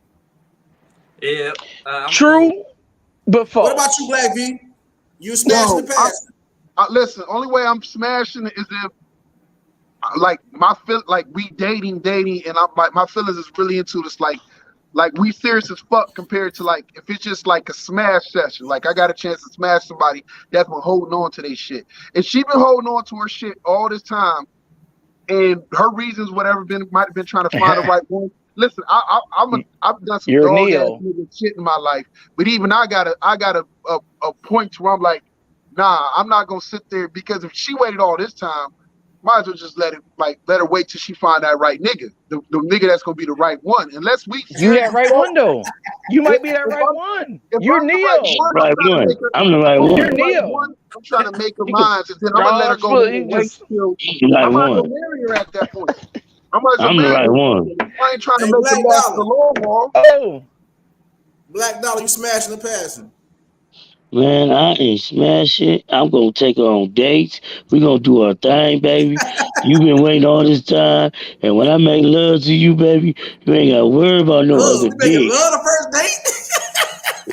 Yeah. I'm True, cool. but false. What about you, Black V? You smashing the past? Listen, only way I'm smashing it is if like we dating, and I'm like my feelings is really into this like we serious as fuck compared to like if it's just like a smash session. Like I got a chance to smash somebody that's been holding on to their shit. If she been holding on to her shit all this time, and her reasons whatever might have been trying to find the right one. Listen, I've done some You're dog ass Neo. nigga shit in my life, but even I got a point to where I'm like, nah, I'm not gonna sit there because if she waited all this time, might as well just let her wait till she find that right nigga, the nigga that's gonna be the right one. Unless we You that right one though. You might be that right one. You're Neo. Right one. I'm the right You're one. Neo. I'm trying to make her You mine, and then I'm gonna let her go Dodge, and you wait just- till I'm the I right might as well one. marry her at that point. I might as well I'm the marry right her. one. I ain't trying to Hey, make Black her last the Dollar. long haul. Oh, Black Dollar, you smashing the passing? Man, I ain't smashing. I'm gonna take her on dates. We gonna do our thing, baby. You been waiting all this time, and when I make love to you, baby, you ain't gotta worry about no Look, other we making dick. love the first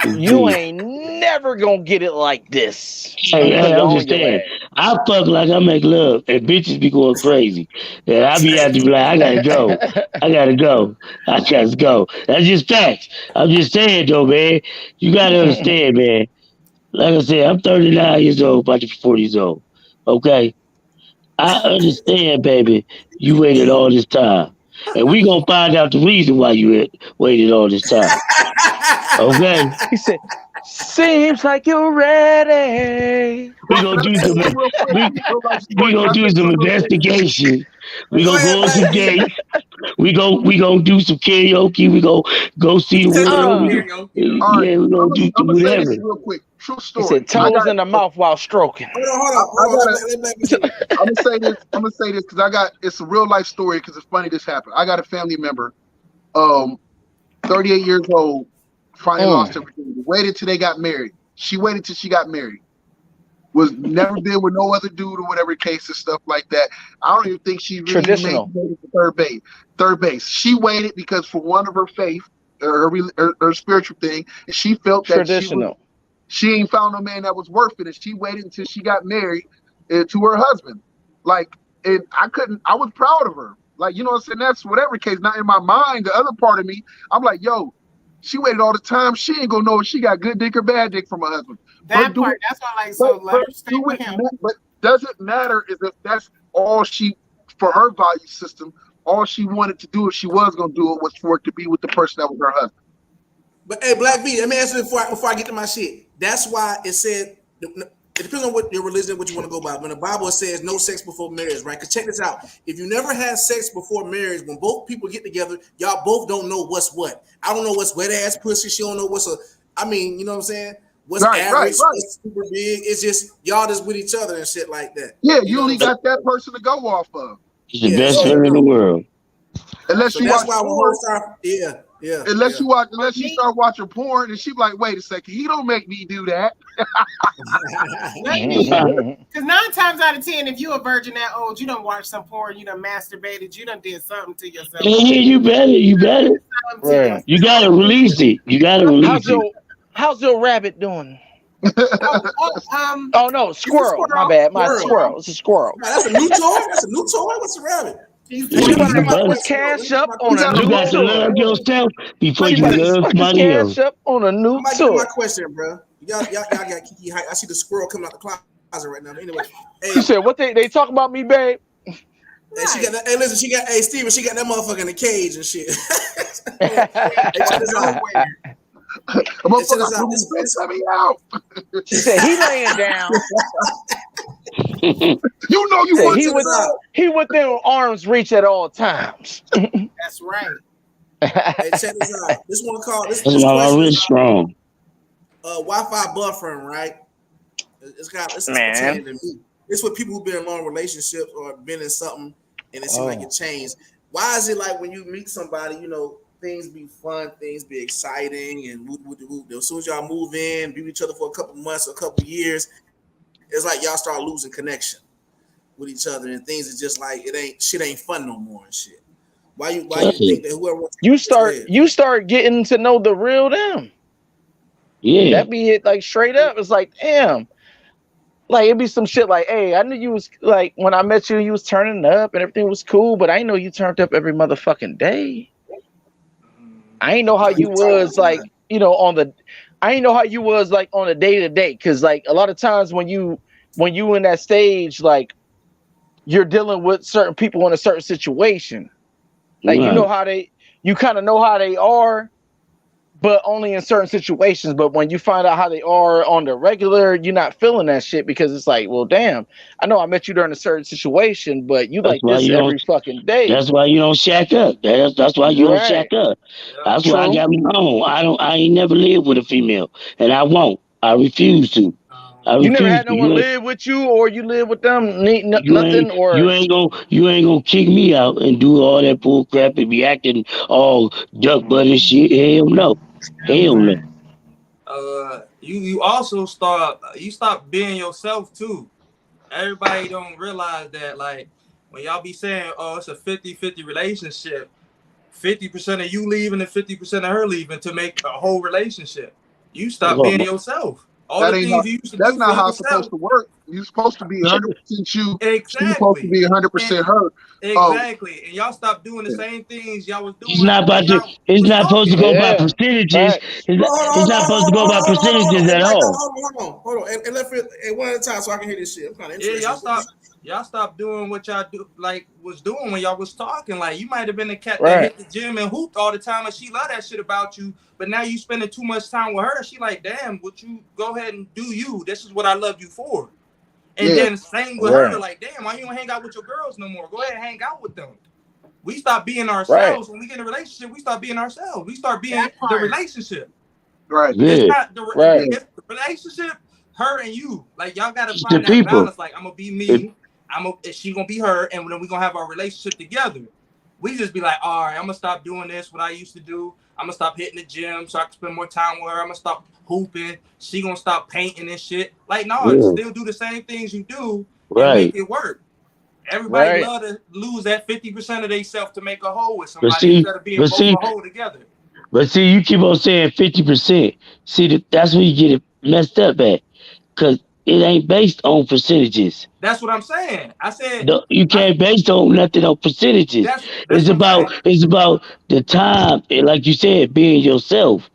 date. you ain't never gonna get it like this. Hey, Put it I'm on just your saying. ass. I fuck like I make love, and bitches be going crazy. And I be have to be like, I gotta go. I gotta go. I gotta go. That's just facts. I'm just saying, though, man. You gotta understand, man. Like I said, I'm 39 years old, about to be 40 years old. Okay? I understand, baby. You waited all this time. And we gonna find out the reason why you waited all this time. Okay? He said, "Seems like you're ready." We gonna do some we gonna do some investigation. We Go gonna ahead, go on Black some V. dates. We gonna do some karaoke. We go see the world. All right, Yeah, we gonna do I'm gonna say this whatever. real quick. True He story. said, "Toes in the mouth while stroking." Hold on. Let Black V finish. I'm gonna say this because it's a real life story because it's funny this happened. I got a family member, 38 years old, finally lost her virginity. Waited till they got married. She waited till she got married. Was never been with no other dude or whatever case and stuff like that. I don't even think she really Traditional. made it to third base. She waited because for one of her faith, her spiritual thing, and she felt that Traditional. she ain't found no man that was worth it, and she waited until she got married to her husband. Like, and I was proud of her. Like, you know what I'm saying? That's whatever case. Not in my mind, the other part of me, I'm like, yo, she waited all the time. She ain't gonna know if she got good dick or bad dick from her husband. That part, that's why I like, so let her stay with him. But doesn't matter is if that's all for her value system, all she wanted to do if she was gonna do it was for it to be with the person that was her husband. But hey, Black V, let me answer it before I get to my shit. That's why it said it depends on what your religion, what you want to go by. When the Bible says no sex before marriage, right? Because check this out. If you never had sex before marriage, when both people get together, y'all both don't know what's what. I don't know what's wet ass pussy. She don't know what's you know what I'm saying? What's average, what's super big. It's just y'all just with each other and shit like that. Yeah, you only got that person to go off of. It's the best feeling in the world. Unless So you that's watch why porn. Yeah. Unless you start watching porn, and she be like, wait a second, he don't make me do that. Because 9 times out of 10, if you a virgin that old, you done watched some porn, you done masturbated, you done did something to yourself. Yeah, you better. Right. You gotta release it. You gotta release it. How's your rabbit doing? Oh, Oh no, squirrel. My bad. My squirrel. It's a squirrel. Nah, that's a new toy. That's a new toy. What's a rabbit? You better put cash up on a You new got to love toy. yourself before you better love put somebody else. cash up on a new I might get toy. my question, bro. Y'all got Kiki hype. I see the squirrel coming out the closet right now. But anyway, hey, You said what they talk about me, babe? hey, she got that. Hey, listen, Steven, she got that motherfucker in the cage and shit. Hey, check this out. Let me out. She said he laying down. You know you Said want he within arm's reach at all times. that's right. Hey, check this out. This one called this That's why I'm question really is strong. Wi-Fi buffering, right? It's Man. pertaining to me. It's with people who've been in long relationships or been in something and it seems like it changed. Why is it like when you meet somebody, you know, things be fun, things be exciting, and as soon as y'all move in, be with each other for a couple months, a couple years, it's like y'all start losing connection with each other, and things are just like shit ain't fun no more and shit. Why you think that whoever wants you start getting to know the real them. Yeah. That be it, like straight up. It's like, damn. Like it'd be some shit like, hey, I knew you was like when I met you was turning up and everything was cool, but I didn't know you turned up every motherfucking day. I ain't know how you was like, you know, I ain't know how you was like on a day to day. Cause like a lot of times when you in that stage, like you're dealing with certain people in a certain situation. Like you kind of know how they are, but only in certain situations. But when you find out how they are on the regular, you're not feeling that shit because it's like, well, damn, I know I met you during a certain situation, but you like this every fucking day. That's why you don't shack up. That's why you don't shack up. That's why I got me home. I ain't never lived with a female, and I won't. I refuse to. You never had no one live with you, or you live with them, nothing, or you ain't gonna kick me out and do all that bull crap and be acting all duck butt and shit. Hell no. Hell no. You also stop being yourself too. Everybody don't realize that, like, when y'all be saying, oh, it's a 50-50 relationship, 50% of you leaving and 50% of her leaving to make a whole relationship. You stop being yourself. All the things you used to do. That's not how it's supposed to work. You're supposed to be 100% you. Exactly. You're supposed to be 100% her. Exactly. And y'all stop doing the same things y'all was doing. It's not supposed to go by percentages. It's not supposed to go by percentages at all. Hold on. And let's one at a time so I can hear this shit. I'm kind of interested. Y'all stop doing what y'all was doing when y'all was talking. Like, you might have been the cat that hit the gym and hooped all the time, and she love that shit about you. But now you spending too much time with her. She like, damn, would you go ahead and do you? This is what I love you for. And then same with her, like, damn, why you don't hang out with your girls no more? Go ahead and hang out with them. We stop being ourselves. When we get in a relationship, we stop being ourselves. We start being the relationship. Right. It's not the relationship, her and you. Like, y'all gotta find that balance. Like, I'm gonna be me. She gonna be her, and then we gonna have our relationship together. We just be like, all right, I'm gonna stop doing this, what I used to do. I'm gonna stop hitting the gym so I can spend more time with her. I'm gonna stop hooping. She gonna stop painting and shit. Like, no, still do the same things you do and make it work. Everybody love to lose that 50% of themselves to make a whole with somebody instead of being both a whole together. But see, you keep on saying 50%. See, that's where you get it messed up at, because it ain't based on percentages. That's what I'm saying. I said you can't base on nothing on percentages. It's about the time, and like you said, being yourself.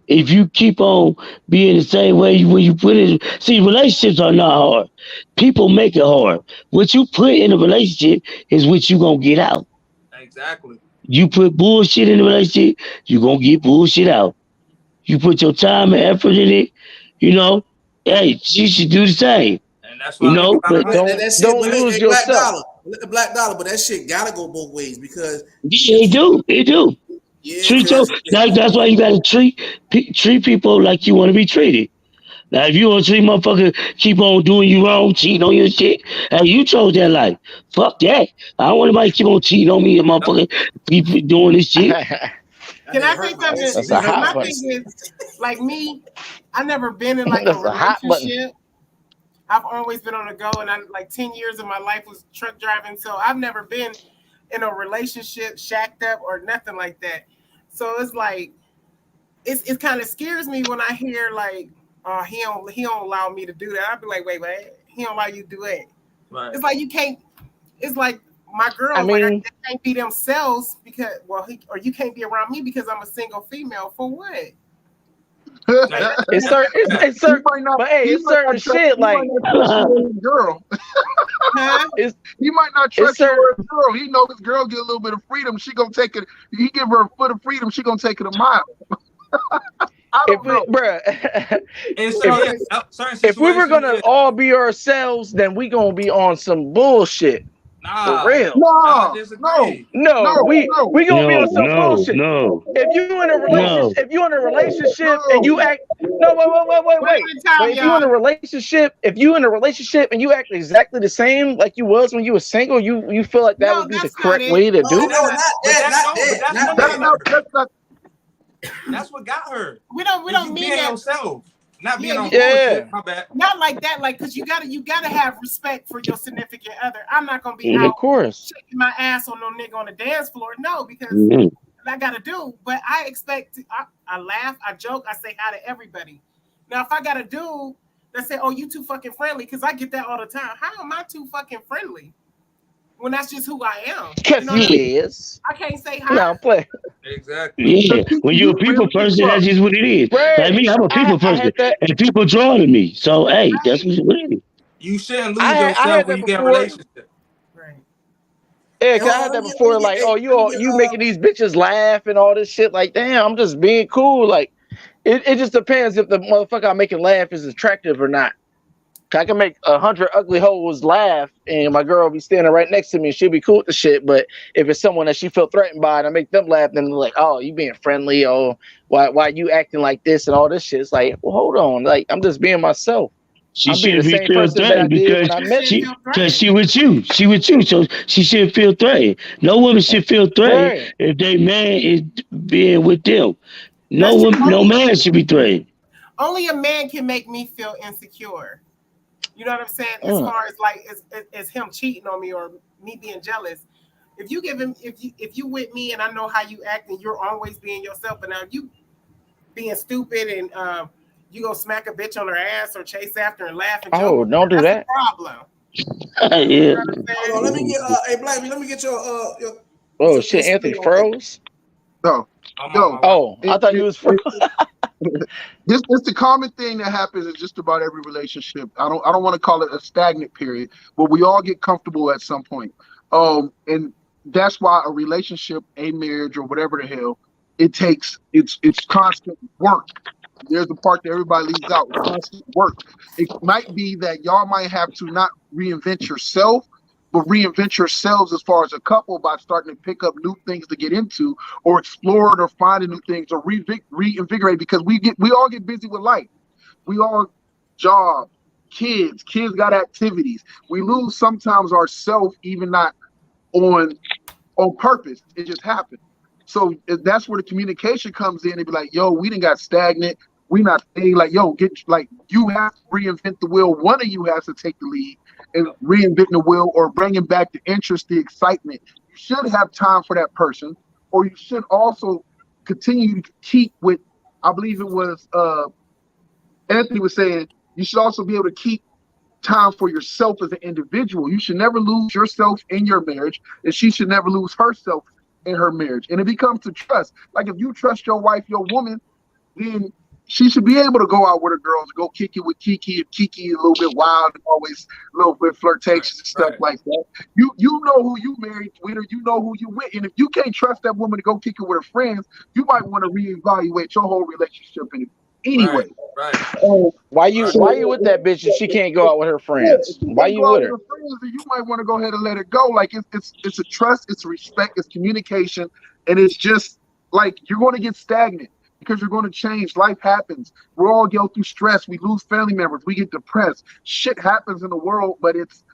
If you keep on being the same way when you put it, see, relationships are not hard. People make it hard. What you put in a relationship is what you gonna get out. Exactly. You put bullshit in a relationship, you gonna get bullshit out. You put your time and effort in it, you know. Hey, she should do the same. And that's why but don't lose yourself. Black dollar, but that shit gotta go both ways because it do. Yeah, that's why you gotta treat people like you want to be treated. Now, if you want to treat motherfucker, keep on doing you wrong, cheating on your shit, hey, you chose that life. Fuck that. I don't want anybody keep on cheating on me and motherfucker keep doing this shit. Can I say something? That's a hot My button. thing is, like me, I've never been in like That's a a hot button. relationship. I've always been on the go, and I like 10 years of my life was truck driving, so I've never been in a relationship, shacked up, or nothing like that. So it's like it kind of scares me when I hear like, oh, he don't allow me to do that. I'd be like, wait, he don't allow you to do it. Right. It's like you can't. It's like my girls, I mean- they can't be themselves because or you can't be around me because I'm a single female. For what? It's certain, it's certain, but hey, it's certain shit like girl. Huh? He might not It's trust you certain- or his girl. He know his girl get a little bit of freedom. She gonna take it. He give her a foot of freedom. She gonna take it a mile. I don't know. bruh, In certain if we were situations, gonna yeah. all be ourselves, then we gonna be on some bullshit. Nah, For real. No, disagree. No, No, we no. gonna be on some No, bullshit. no. If you in a relationship, if you in a relationship No. and you act no, wait. One at a time, But if you in a relationship and you act exactly the same like you was when you were single, you feel like that No, would be the that's not correct it. way to No, do no, it? not that. That's not. That's what got her. We don't You mean being that. yourself, not being on Yeah. bullshit. My bad. Not like that, like because you gotta have respect for your significant other. I'm not gonna be Of out course. shaking my ass on no nigga on the dance floor. No, because Mhm. I gotta do. But I expect to, I laugh, I joke, I say hi to everybody. Now if I got a dude that say, "Oh, you too fucking friendly," because I get that all the time. How am I too fucking friendly when that's just who I am? Because You know what I mean? he is. I can't say hi. No, play. Exactly. Yeah, when you're a people person, that's just what it is. Right. Like me, I'm a people I person, had that. and people draw to me. So, hey, that's what it is. You shouldn't I lose had yourself that when you get in a before. relationship. Right. Yeah, 'cause Hold I on, had let that me- before. let me Like, get- oh, let me get, you making these bitches laugh and all this shit. Like, damn, I'm just being cool. Like, it just depends if the motherfucker I'm making laugh is attractive or not. 'Cause I can make 100 ugly hoes laugh, and my girl be standing right next to me, and she'll be cool with the shit. But if it's someone that she feel threatened by, and I make them laugh, then they're like, oh, you being friendly, oh, why you acting like this and all this shit. It's like, well, hold on, like I'm just being myself. She I'm being shouldn't the be same feel person that I threatened did because when I met she, you. because she with you. She with you, so she shouldn't feel threatened. No woman should feel threatened Right. if they man is being with them. No That's woman, true. no man should be threatened. Only a man can make me feel insecure. You know what I'm saying? As far as like as him cheating on me or me being jealous. If you give him if you with me and I know how you act and you're always being yourself, but now you being stupid and you go smack a bitch on her ass or chase after and laugh and joke. Oh, don't do that's that. a problem. Yeah. You know what I'm saying? Hold on, let me get hey Black, let me get your Oh your shit, Anthony spin on that. froze. No. I'm Yo. on my way. Oh, I thought you was froze. This it's the common thing that happens in just about every relationship. I don't want to call it a stagnant period, but we all get comfortable at some point. And that's why a relationship, a marriage, or whatever the hell, it's constant work. There's the part that everybody leaves out. Constant work. It might be that y'all might have to not reinvent yourself, but reinvent yourselves as far as a couple by starting to pick up new things to get into, or explore it, or finding new things, or reinvigorate. Because we all get busy with life. We all job, kids got activities. We lose sometimes ourselves, even not on purpose. It just happened. So that's where the communication comes in and be like, yo, we done got stagnant. We not saying like, yo, you have to reinvent the wheel. One of you has to take the lead and reinventing the wheel or bringing back the interest, the excitement. You should have time for that person, or you should also continue to keep with, I believe it was Anthony was saying, you should also be able to keep time for yourself as an individual. You should never lose yourself in your marriage, and she should never lose herself in her marriage. And it becomes to trust. Like if you trust your wife, your woman, then she should be able to go out with her girls, go kick it with Kiki. If Kiki is a little bit wild and always a little bit flirtatious and stuff like that. You know who you married with, or you know who you with. And if you can't trust that woman to go kick it with her friends, you might want to reevaluate your whole relationship anyway. Right. Why you with that bitch if she can't go out with her friends? Why you with her? You might want to go ahead and let it go. Like it's a trust, it's a respect, it's communication, and it's just like you're going to get stagnant because you're going to change. Life happens. We all go through stress. We lose family members. We get depressed. Shit happens in the world, but it's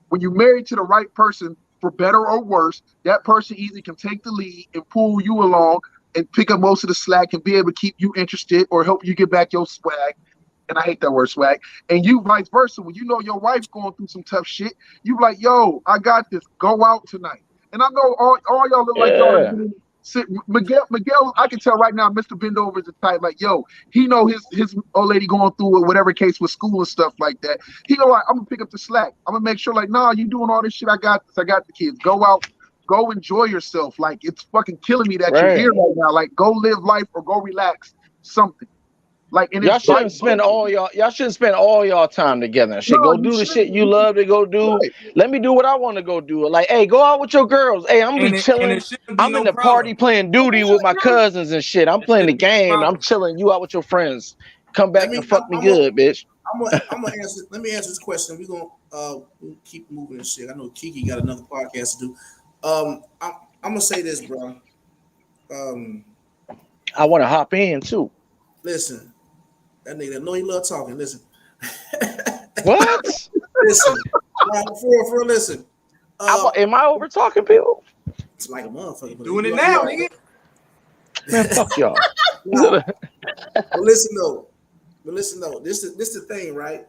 when you're married to the right person, for better or worse, that person either can take the lead and pull you along, and pick up most of the slack and be able to keep you interested or help you get back your swag. And I hate that word swag. And you vice versa. When you know your wife's going through some tough shit, you like, yo, I got this. Go out tonight. And I know all y'all look like y'all. Miguel, I can tell right now, Mr. Bendover is the type like, yo, he know his old lady going through whatever case with school and stuff like that. He go like, I'm gonna pick up the slack. I'm gonna make sure like, nah, you doing all this shit. I got this. I got the kids. Go out. Go enjoy yourself. Like, it's fucking killing me that you're here right now. Like, go live life or go relax. Something. Like, and y'all shouldn't spend all y'all time together and shit. Go do the shit you love to go do. Right. Let me do what I want to go do. Like, hey, go out with your girls. Hey, I'm gonna be chilling. I'm in the party playing duty with my cousins and shit. I'm playing the game. I'm chilling. You out with your friends. Come back and fuck me good, bitch. I'm gonna answer. Let me answer this question. We're gonna keep moving and shit. I know Kiki got another podcast to do. I'm gonna say this, bro. I want to hop in too. Listen. That nigga know he love talking. Listen. What? Listen. For real, listen. Am I over talking people? It's like a motherfucker. Doing it now, nigga. Man, fuck y'all. But listen though. This is the thing, right?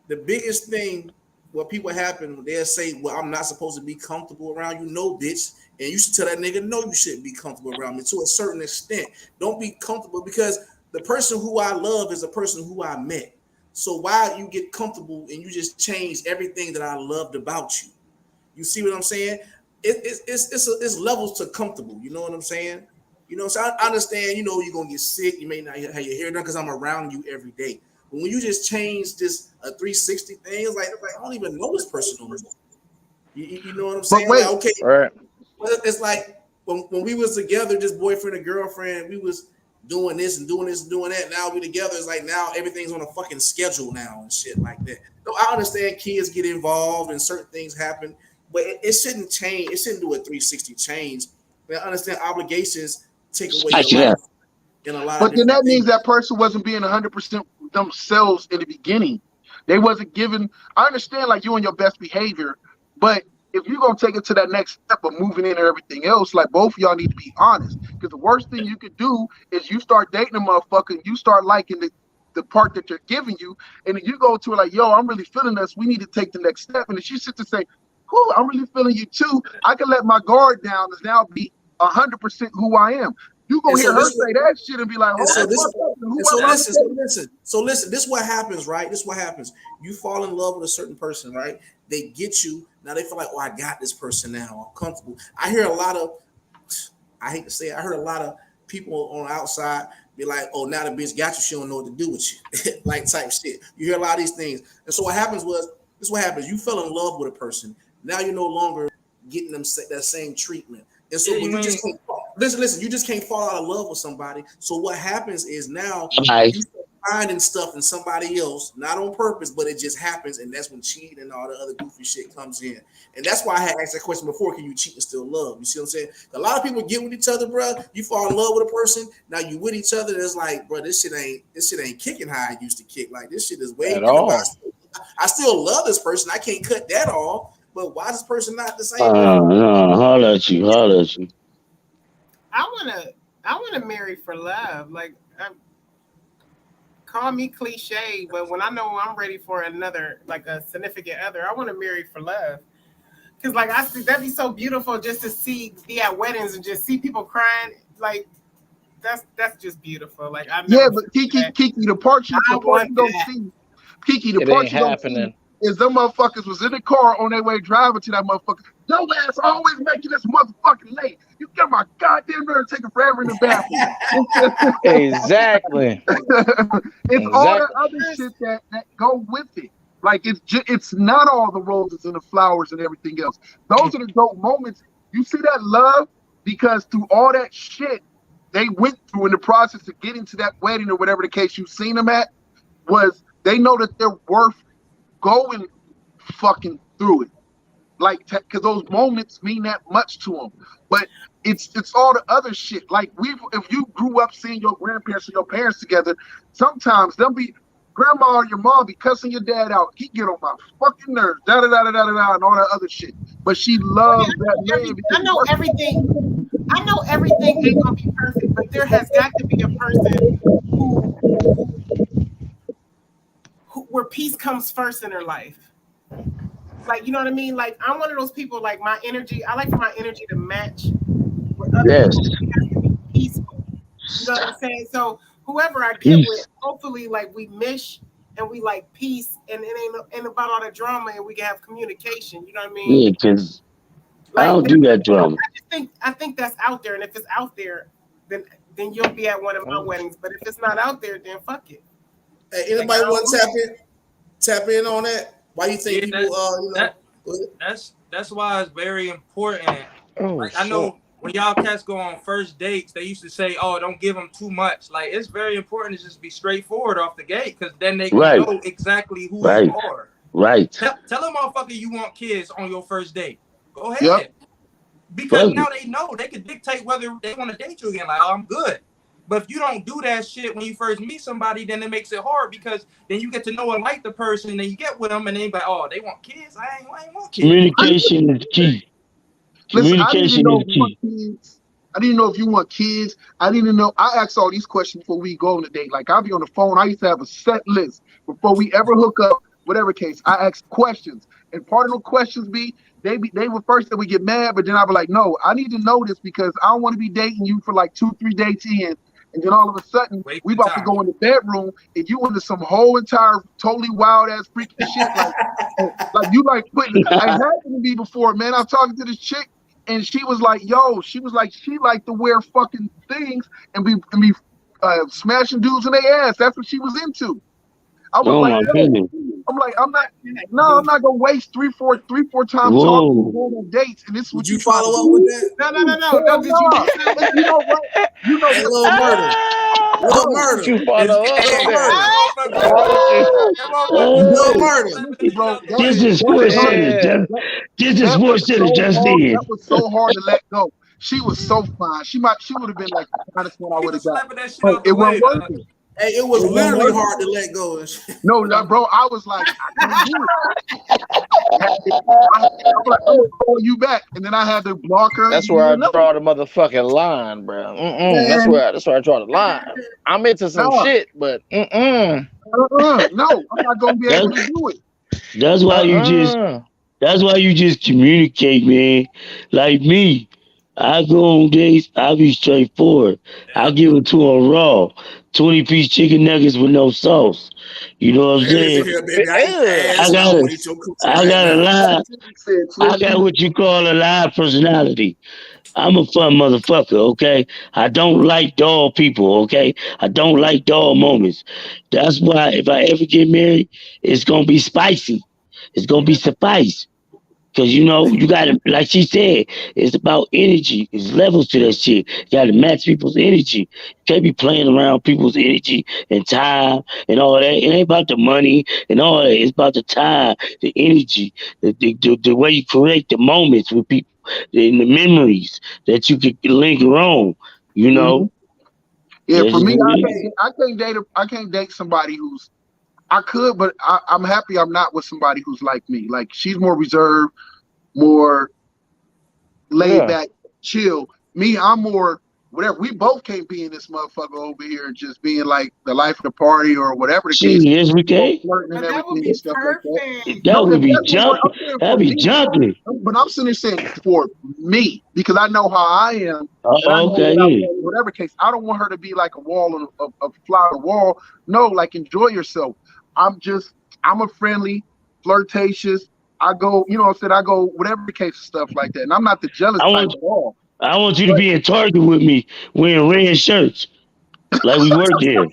The biggest thing what people happen, they'll say, well, I'm not supposed to be comfortable around you. No, bitch. And you should tell that nigga, no, you shouldn't be comfortable around me to a certain extent. Don't be comfortable because the person who I love is a person who I met. So why you get comfortable and you just change everything that I loved about you? You see what I'm saying? It's levels to comfortable. You know what I'm saying? You know, so I understand, you know, you're going to get sick. You may not have your hair done because I'm around you every day. But when you just change this a 360 thing, it's like I don't even know this person no more. You know what I'm saying? Wait, like, okay. Right. It's like when we was together, just boyfriend and girlfriend, we was doing this and doing this and doing that. Now we together. It's like now everything's on a fucking schedule now and shit like that. So I understand kids get involved and certain things happen, but it shouldn't change. It shouldn't do a 360 change. I understand obligations take away your life in a lot. But then that means that person wasn't being 100% themselves in the beginning. They wasn't given. I understand like you on your best behavior, but if you're gonna take it to that next step of moving in and everything else, like both of y'all need to be honest. Because the worst thing you could do is you start dating a motherfucker and you start liking the part that they're giving you, and then you go to her like, yo, I'm really feeling this. We need to take the next step. And if she sits and say, cool, I'm really feeling you too, I can let my guard down and now be 100% who I am. You gonna hear her say that shit and be like, listen, this is what happens, right? This is what happens. You fall in love with a certain person, right? They get you. Now they feel like, oh, I got this person now. I'm comfortable. I hear a lot of, I hate to say it, I heard a lot of people on the outside be like, oh, now the bitch got you. She don't know what to do with you. Like type shit. You hear a lot of these things. And so what happens was, this is what happens. You fell in love with a person. Now you're no longer getting them that same treatment. And so when you just can't listen, you just can't fall out of love with somebody. So what happens is now you start finding stuff in somebody else, not on purpose, but it just happens, and that's when cheating and all the other goofy shit comes in. And that's why I had asked that question before: can you cheat and still love? You see what I'm saying? A lot of people get with each other, bro. You fall in love with a person, now you with each other. It's like, bro, this shit ain't kicking how I used to kick. Like this shit is way at all. I still love this person. I can't cut that off. But why is this person not the same? No, holler at you. I wanna marry for love. Like, call me cliche, but when I know I'm ready for another, like a significant other, I want to marry for love. Cause like I see that'd be so beautiful just to be at weddings and just see people crying. Like that's just beautiful. Like but Kiki, the part you don't see, Kiki, the part you don't see is them motherfuckers was in the car on their way driving to that motherfucker. Your ass always making this motherfucking late. You get my goddamn nerve taking forever in the bathroom. Exactly. It's all the other shit that go with it. Like it's not all the roses and the flowers and everything else. Those are the dope moments. You see that love because through all that shit they went through in the process of getting to that wedding or whatever the case you've seen them at, was they know that they're worth going fucking through it, like because those moments mean that much to them. But it's all the other shit. Like if you grew up seeing your grandparents or your parents together, sometimes they'll be grandma or your mom be cussing your dad out. He get on my fucking nerves, da da da da da da, and all that other shit. But she loves that man. I know everything. I know everything ain't gonna be perfect, but there has got to be a person where peace comes first in their life. Like, you know what I mean? Like, I'm one of those people, like, my energy, I like for my energy to match with other Yes. people. It has to be peaceful. You know what I'm saying? So whoever I get with, hopefully, like, we mesh and we like peace, and it ain't about all the drama, and we can have communication. You know what I mean? Yeah, because Like, I don't do that drama. I think that's out there, and if it's out there, then you'll be at one of my weddings. But if it's not out there, then fuck it. Hey, anybody want to tap in on that? Why you think people that's why it's very important. Like, I know when y'all cats go on first dates, they used to say, "Oh, don't give them too much." Like, it's very important to just be straightforward off the gate, because then they can know exactly who you are. Right. Tell a motherfucker you want kids on your first date. Go ahead. Yep. Because now they know they can dictate whether they want to date you again. Like, oh, I'm good. But if you don't do that shit when you first meet somebody, then it makes it hard, because then you get to know and like the person, and then you get with them, and they like, oh, they want kids? I ain't want kids. Communication is key. Communication is key. I didn't know if you want kids. I didn't know. I asked all these questions before we go on the date. Like, I'll be on the phone. I used to have a set list before we ever hook up, whatever case. I ask questions. And part of the questions they were first that we get mad, but then I'll be like, no, I need to know this, because I don't want to be dating you for like 2-3 dates in. And then all of a sudden, we about to go in the bedroom, and you into some whole entire totally wild ass freaky shit. Like you like putting. It happened to me before, man. I was talking to this chick, and she was like, she liked to wear fucking things and be smashing dudes in their ass. That's what she was into. I was I'm not gonna waste three, four times talking on dates. And this is what you follow up with that? No. You know what? You know, Little Murder. Little Murder. You follow Murder. This is Sports Center. This is Sports Center just did. That was so hard to let go. She was so fine. She would have been like the finest one I would have got. But it wasn't working. Hey, it was literally hard to let go. No, bro, I was like, I couldn't do it. I'm like, I'm gonna call you back, and then I had to block her. That's where I draw the motherfucking line, bro. That's where I draw the line. I'm into some shit, but no, I'm not gonna be able to do it. That's why you just communicate, man. Like me, I go on dates, I be straightforward. I give it to them raw. 20-piece chicken nuggets with no sauce. You know what I'm saying? I got a live. I got what you call a live personality. I'm a fun motherfucker, okay? I don't like dull people, okay? I don't like dull moments. That's why if I ever get married, it's gonna be spicy. It's gonna be suffice. Because, you know, you got to, like she said, it's about energy. It's levels to that shit. You got to match people's energy. You can't be playing around people's energy and time and all that. It ain't about the money and all that. It's about the time, the energy, the way you create the moments with people, and the memories that you can linger on, you know? Yeah, for me, I can't date somebody who's, I could, but I'm happy I'm not with somebody who's like me. Like, she's more reserved, more laid back, chill. Me, I'm more whatever. We both can't be in this motherfucker over here and just being like the life of the party or whatever the case. Yes, we can. That would be perfect. That would be jumping. That'd be jumping. But I'm sitting there saying for me, because I know how I am. Whatever case, I don't want her to be like a wall of fly on the wall. No, like, enjoy yourself. I'm a friendly, flirtatious. I go, you know what I'm saying? I go whatever the case of stuff like that. And I'm not the jealous type at all. I want you to be in Target with me wearing red shirts. Like we work here.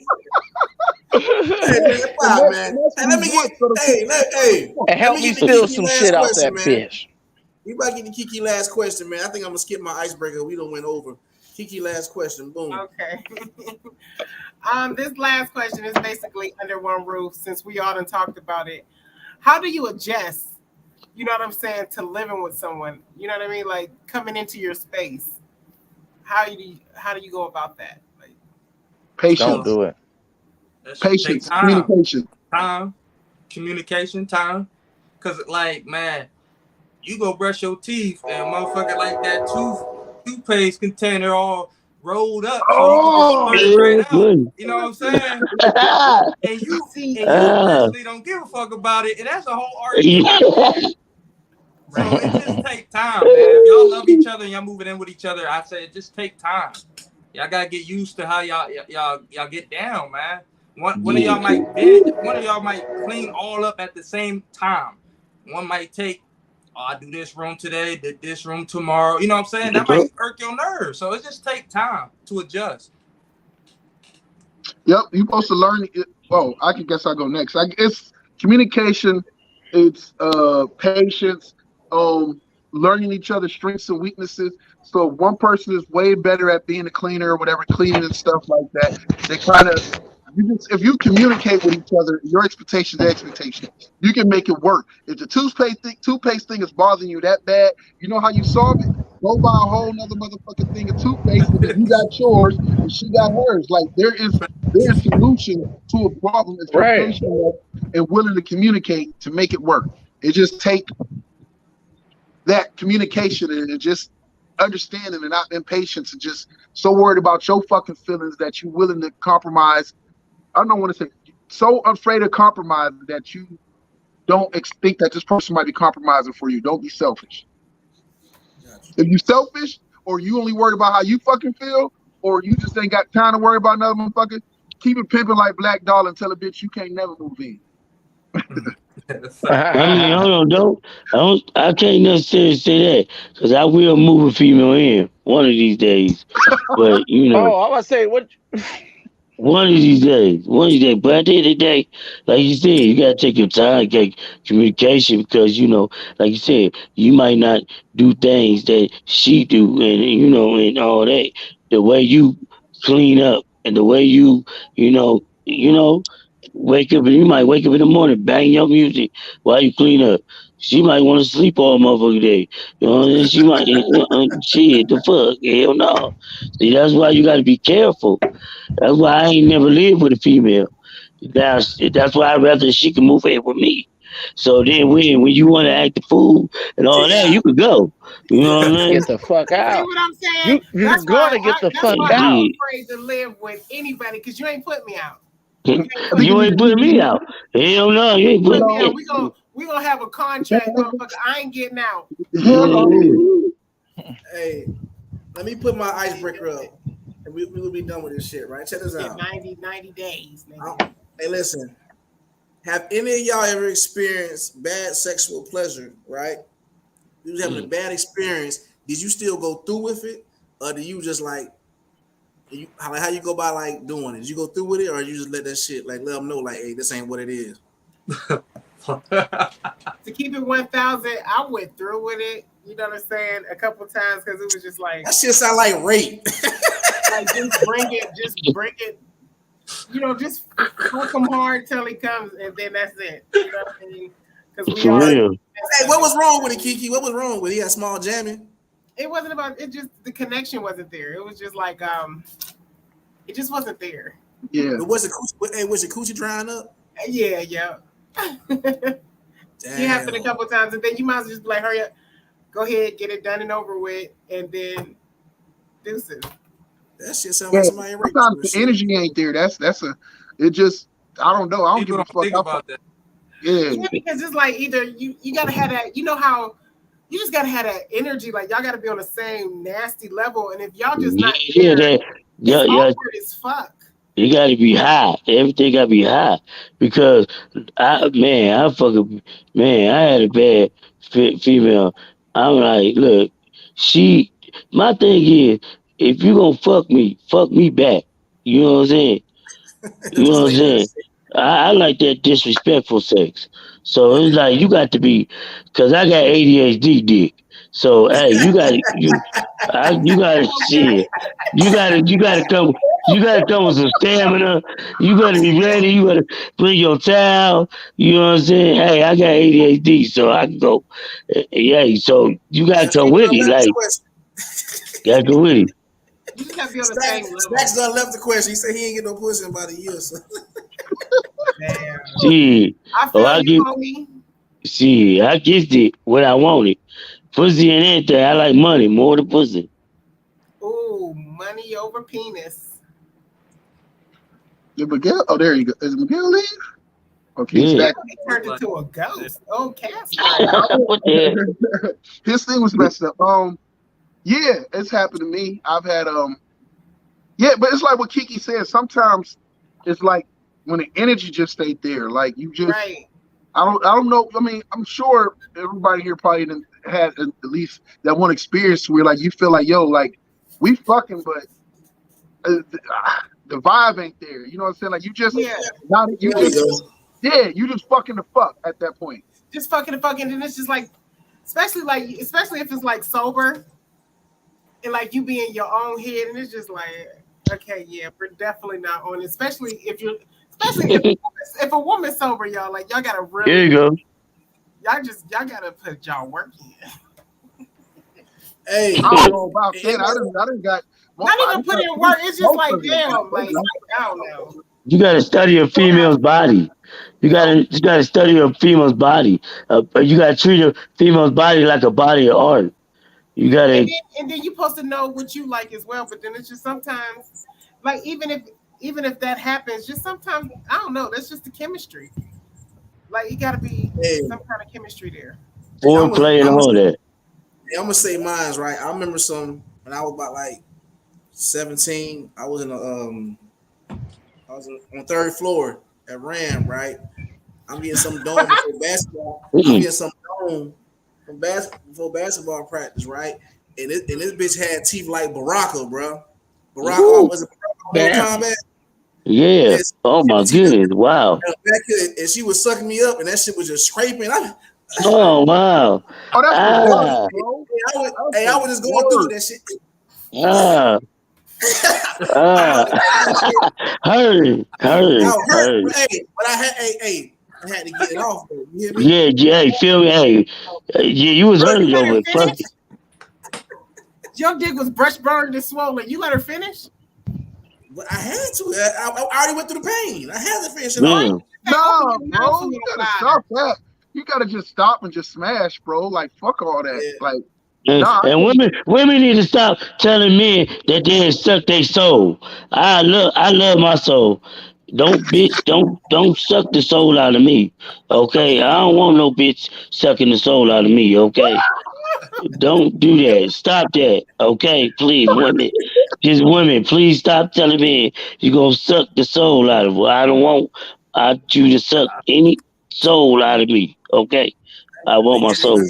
Hey, man. And help me steal some shit out that bitch. We about to get to Kiki last question, man. I think I'm gonna skip my icebreaker. We don't went over. Kiki last question. Boom. Okay. This last question is basically under one roof, since we all done talked about it. How do you adjust, you know what I'm saying, to living with someone? You know what I mean? Like, coming into your space. How do you go about that? Like, patience. Don't do it. Patience. Communication. Time. Cause, like, man, you go brush your teeth and motherfucker like that tooth toothpaste container all rolled up Oh, so you can just yeah, right out. good. You know what I'm saying? And you personally don't give a fuck about it, and that's a whole argument. Yeah. So it just take time, man. If y'all love each other and y'all moving in with each other, I say it just take time. Y'all gotta get used to how y'all get down, man. One of y'all might bend, one of y'all might clean all up at the same time. One might take, I do this room today, did this room tomorrow. You know what I'm saying? That might irk your nerves. So it just take time to adjust. Yep, you're supposed to learn it. Oh, I guess I'll go next. It's communication, it's patience, learning each other's strengths and weaknesses. So if one person is way better at being a cleaner or whatever, cleaning and stuff like that, they kind of, if you communicate with each other, your expectation, their expectation, you can make it work. If the toothpaste thing is bothering you that bad, you know how you solve it? Go buy a whole nother motherfucking thing of toothpaste because you got yours and she got hers. Like there is solution to a problem if you're patient enough and willing to communicate to make it work. It just take that communication and just understanding and not impatience and just so worried about your fucking feelings that you're willing to compromise. I don't want to say so afraid of compromise that you don't think that this person might be compromising for you. Don't be selfish. If you selfish or you only worried about how you fucking feel or you just ain't got time to worry about another motherfucker, keep it pimping like Black Doll and tell a bitch you can't never move in. I mean, hold on, I can't necessarily say that because I will move a female in one of these days. But you know, I was say what? one of these days. But at the end of the day, like you said, you gotta take your time, get communication because you know, like you said, you might not do things that she do, and you know, and all that. The way you clean up and the way you wake up, and you might wake up in the morning, bang your music while you clean up. She might want to sleep all motherfucking day. You know, and she might, shit, the fuck, hell no. See, that's why you got to be careful. That's why I ain't never lived with a female. That's why I'd rather she can move in with me. So then when you want to act the fool and all that, you could go. You know what I mean? Get the fuck See out. what I'm saying? You're gonna get the fuck That's why out. I'm afraid to live with anybody because you ain't put me out. You ain't putting me out. Hell no, you ain't putting me out. We gonna have a contract, motherfucker. I ain't getting out. Hey, let me put my icebreaker up, and we will be done with this shit, right? Check this out. 90 days. Hey, listen. Have any of y'all ever experienced bad sexual pleasure? Right? You was having a bad experience. Did you still go through with it, or do you just like? How you go by like doing it? Did you go through with it, or you just let that shit like let them know like, hey, this ain't what it is? To keep it 1,000, I went through with it. You know what I'm saying? A couple times because it was just like that shit sound like rape. Like just bring it. You know, just fuck him hard till he comes, and then that's it. You know what I mean? Because we For real. Hey, what was wrong with it, Kiki? What was wrong with it? He had small jamming. It wasn't about it. Just the connection wasn't there. It was just like it just wasn't there. Yeah. Was it coochie drying up? Yeah. It happened a couple times, and then you might as well just be like, hurry up, go ahead, get it done and over with, and then deuces. That shit sounds like somebody raped. Sometimes the energy ain't there. It just I don't know. I don't give a fuck about that. Yeah, because it's like either you gotta have that. You know how you just gotta have that energy. Like y'all gotta be on the same nasty level, and if y'all just not there, it's awkward as fuck. You gotta be high. Everything gotta be high because I had a bad female. I'm like, look, my thing is, if you gonna fuck me back. You know what I'm saying? You know what I'm saying? I like that disrespectful sex. So it's like you got to be, cause I got ADHD dick. So hey, you gotta shit. You gotta come with some stamina. You gotta be ready. You gotta bring your towel. You know what I'm saying? Hey, I got ADHD, so I can go. Yeah, so you gotta come with it. Like, gotta go with it. You just have to be on the same level. Stacks done left the question. He said he ain't get no pussy in about a year. So. Damn. See, I feel you, homie. See, I get it when I want it. Pussy and anything. I like money more than pussy. Money over penis. Did Miguel? Oh, there you go. Is Miguel leave? Okay, Yeah. Stack. He turned into a ghost. Oh, Casper. What the heck? His thing was messed up. Yeah, it's happened to me. I've had yeah, but it's like what Kiki said. Sometimes it's like when the energy just stayed there. Like you just Right. I don't know. I mean, I'm sure everybody here probably had at least that one experience where like you feel like, yo, like we fucking, but the vibe ain't there. You know what I'm saying? Like you just Yeah. you just fucking the fuck at that point. Just fucking, and it's just like, especially if it's like sober, and like you be in your own head, and it's just like, okay, yeah, we're definitely not on it. Especially if if a woman's sober, y'all, like y'all gotta really, Here you go. y'all gotta put y'all work in. Hey, I don't know about that. I didn't got Not even put in work. It's just like, damn, like I don't know. You gotta study a female's body. You gotta study a female's body. You gotta treat a female's body like a body of art. You gotta. And then you're supposed to know what you like as well. But then it's just sometimes, like even if that happens, just sometimes I don't know. That's just the chemistry. Like it gotta be some kind of chemistry there. Foreplay and all that. I'm gonna say mine's right. I remember when I was about like 17. I was on the third floor at RAM, right? I'm getting some dome for basketball. I'm getting some dome for basketball practice, right? And this bitch had teeth like Baraka, bro. Baraka was a combat. Yeah. Oh my goodness! Wow. And she was sucking me up, and that shit was just scraping. Oh wow. Oh, that's bro. I was just going through that shit. Heard. Hey, but I had to get it off. Though. You hear me? Yeah, hey, feel me? Hey, yeah, you was hurt over it. Fuck it. Your dick was brush burned and swollen. You let her finish? But I had to. I already went through the pain. I had to finish it. Man. No, bro, you gotta stop that. You gotta just stop and just smash, bro. Like fuck all that. Yeah. Like And women need to stop telling men that they suck their soul. I love my soul. Don't suck the soul out of me. Okay, I don't want no bitch sucking the soul out of me. Okay, don't do that. Stop that. Okay, please, women, please stop telling me you gonna suck the soul out of her. I don't want you to suck any soul out of me. Okay, I want my soul.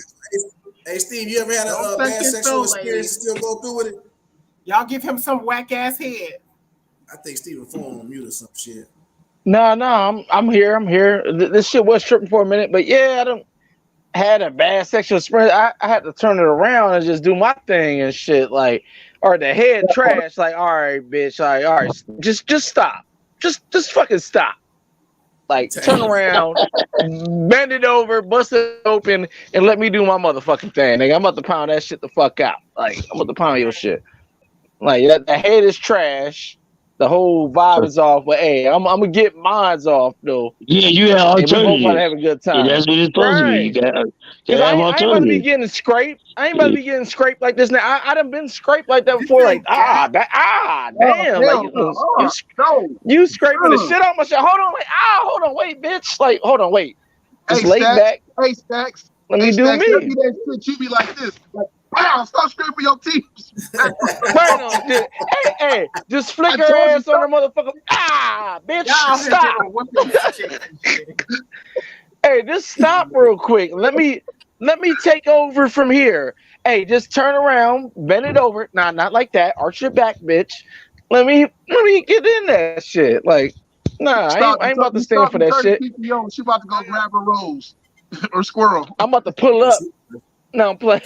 Hey, Steve, you ever had a bad sexual experience and still go through with it? Y'all give him some whack ass head. I think Steven phone on mute or some shit. No, I'm here. This shit was tripping for a minute, but yeah, I don't had a bad sexual experience. I had to turn it around and just do my thing and shit. Like, or the head trash. Like, all right, bitch. Like, all right, just stop. Just fucking stop. Like, turn around, bend it over, bust it open, and let me do my motherfucking thing. Nigga, I'm about to pound that shit the fuck out. Like, I'm about to pound your shit. Like, the head is trash. The whole vibe is off. But, hey, I'm going to get mines off, though. Yeah, you have alternatives. We both want to have a good time. Yeah, that's what it's supposed to be. You gotta have I ain't about to be alternatives. getting scraped. I ain't about to be getting scraped like this now. I done been scraped like that before. Like, damn. Like, you scraping the shit out my shit. Hold on, wait, bitch. Like, hold on, wait. Just lay back. Hey, Stacks. Let me do me. You be like this. Like, wow, stop scraping your teeth. Hey, just flick her ass on the motherfucker. Bitch, stop. Hey, just stop real quick. Let me take over from here. Hey, just turn around, bend it over. Nah, not like that. Arch your back, bitch. Let me get in that shit. Like, nah, I ain't about to stand for that shit. She about to go grab a rose or squirrel. I'm about to pull up. No, I'm playing.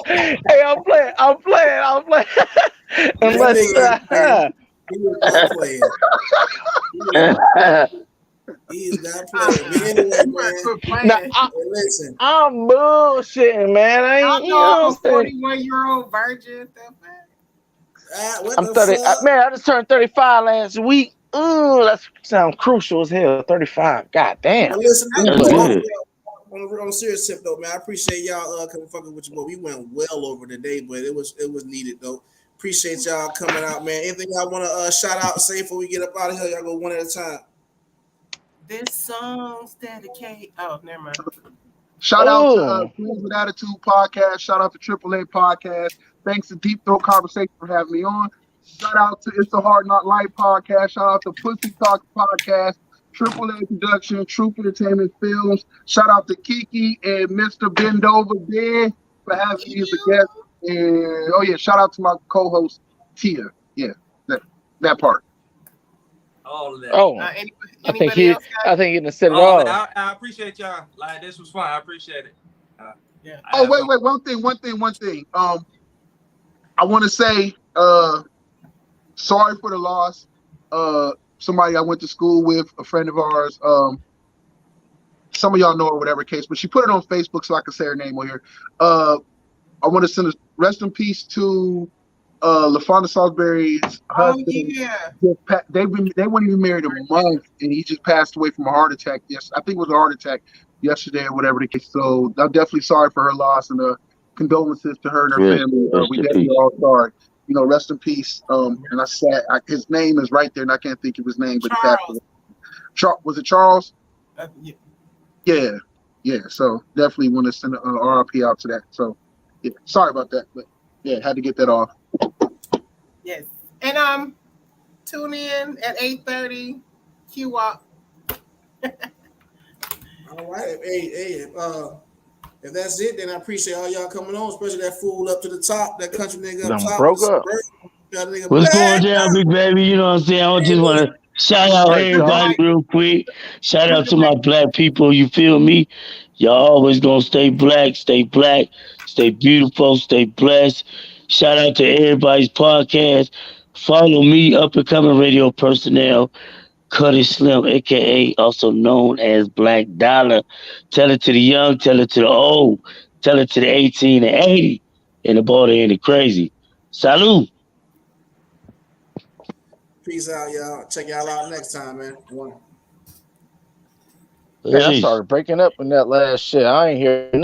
Hey, I'm playing. He is not playing. Anyway, man. Listen. I'm bullshitting, man. I know I'm a 41-year-old virgin. I'm 30. Man, I just turned 35 last week. Ooh, that sounds crucial as hell. 35. God damn. Listen, on a serious tip though, man, I appreciate y'all coming fucking with you, boy. We went well over today, but it was needed though. Appreciate y'all coming out, man. Anything y'all want to shout out, say before we get up out of here? Y'all go one at a time. This song's dedicated. Oh, never mind. Shout out to Queens with Attitude podcast. Shout out to AAA podcast. Thanks to Deep Throat Conversation for having me on. Shout out to It's a Hard Not Life podcast. Shout out to Pussy Talk podcast. AAA Production, Troop Entertainment Films. Shout out to Kiki and Mr. Bendover Ben for having me as a guest. And oh yeah, shout out to my co-host Tia. Yeah, that part. All of that. Oh, I think you done said it all. I appreciate y'all. Like, this was fun. I appreciate it. Yeah. Oh wait, one thing. I want to say sorry for the loss. Somebody I went to school with, a friend of ours. Some of y'all know her, whatever case, but she put it on Facebook so I can say her name on here. I want to send a rest in peace to LaFonda Salisbury's husband. Yeah. They weren't even married a month, and he just passed away from a heart attack. Yes, I think it was a heart attack yesterday or whatever the case. So I'm definitely sorry for her loss, and condolences to her and her family. We definitely all sorry. You know, rest in peace. And I said his name is right there, and I can't think of his name, but was it Charles? Yeah. So definitely want to send an RIP out to that. So yeah, sorry about that, but yeah, had to get that off. Yes, and tune in at 8:30. QWOP. All right. Hey, if that's it, then I appreciate all y'all coming on, especially that fool up to the top, that country nigga up top. Broke up. What's going down, big baby? You know what I'm saying? I just want to shout out everybody real quick. Shout out to my black people. You feel me? Y'all always gonna stay black, stay beautiful, stay blessed. Shout out to everybody's podcast. Follow me, up and coming radio personnel. Cuddy Slim, aka also known as Black Dollar. Tell it to the young, tell it to the old, tell it to the 18 and 80, and the border and the crazy. Salute. Peace out, y'all. Check y'all out next time, man. One. Yeah, I started breaking up in that last shit. I ain't hear nothing.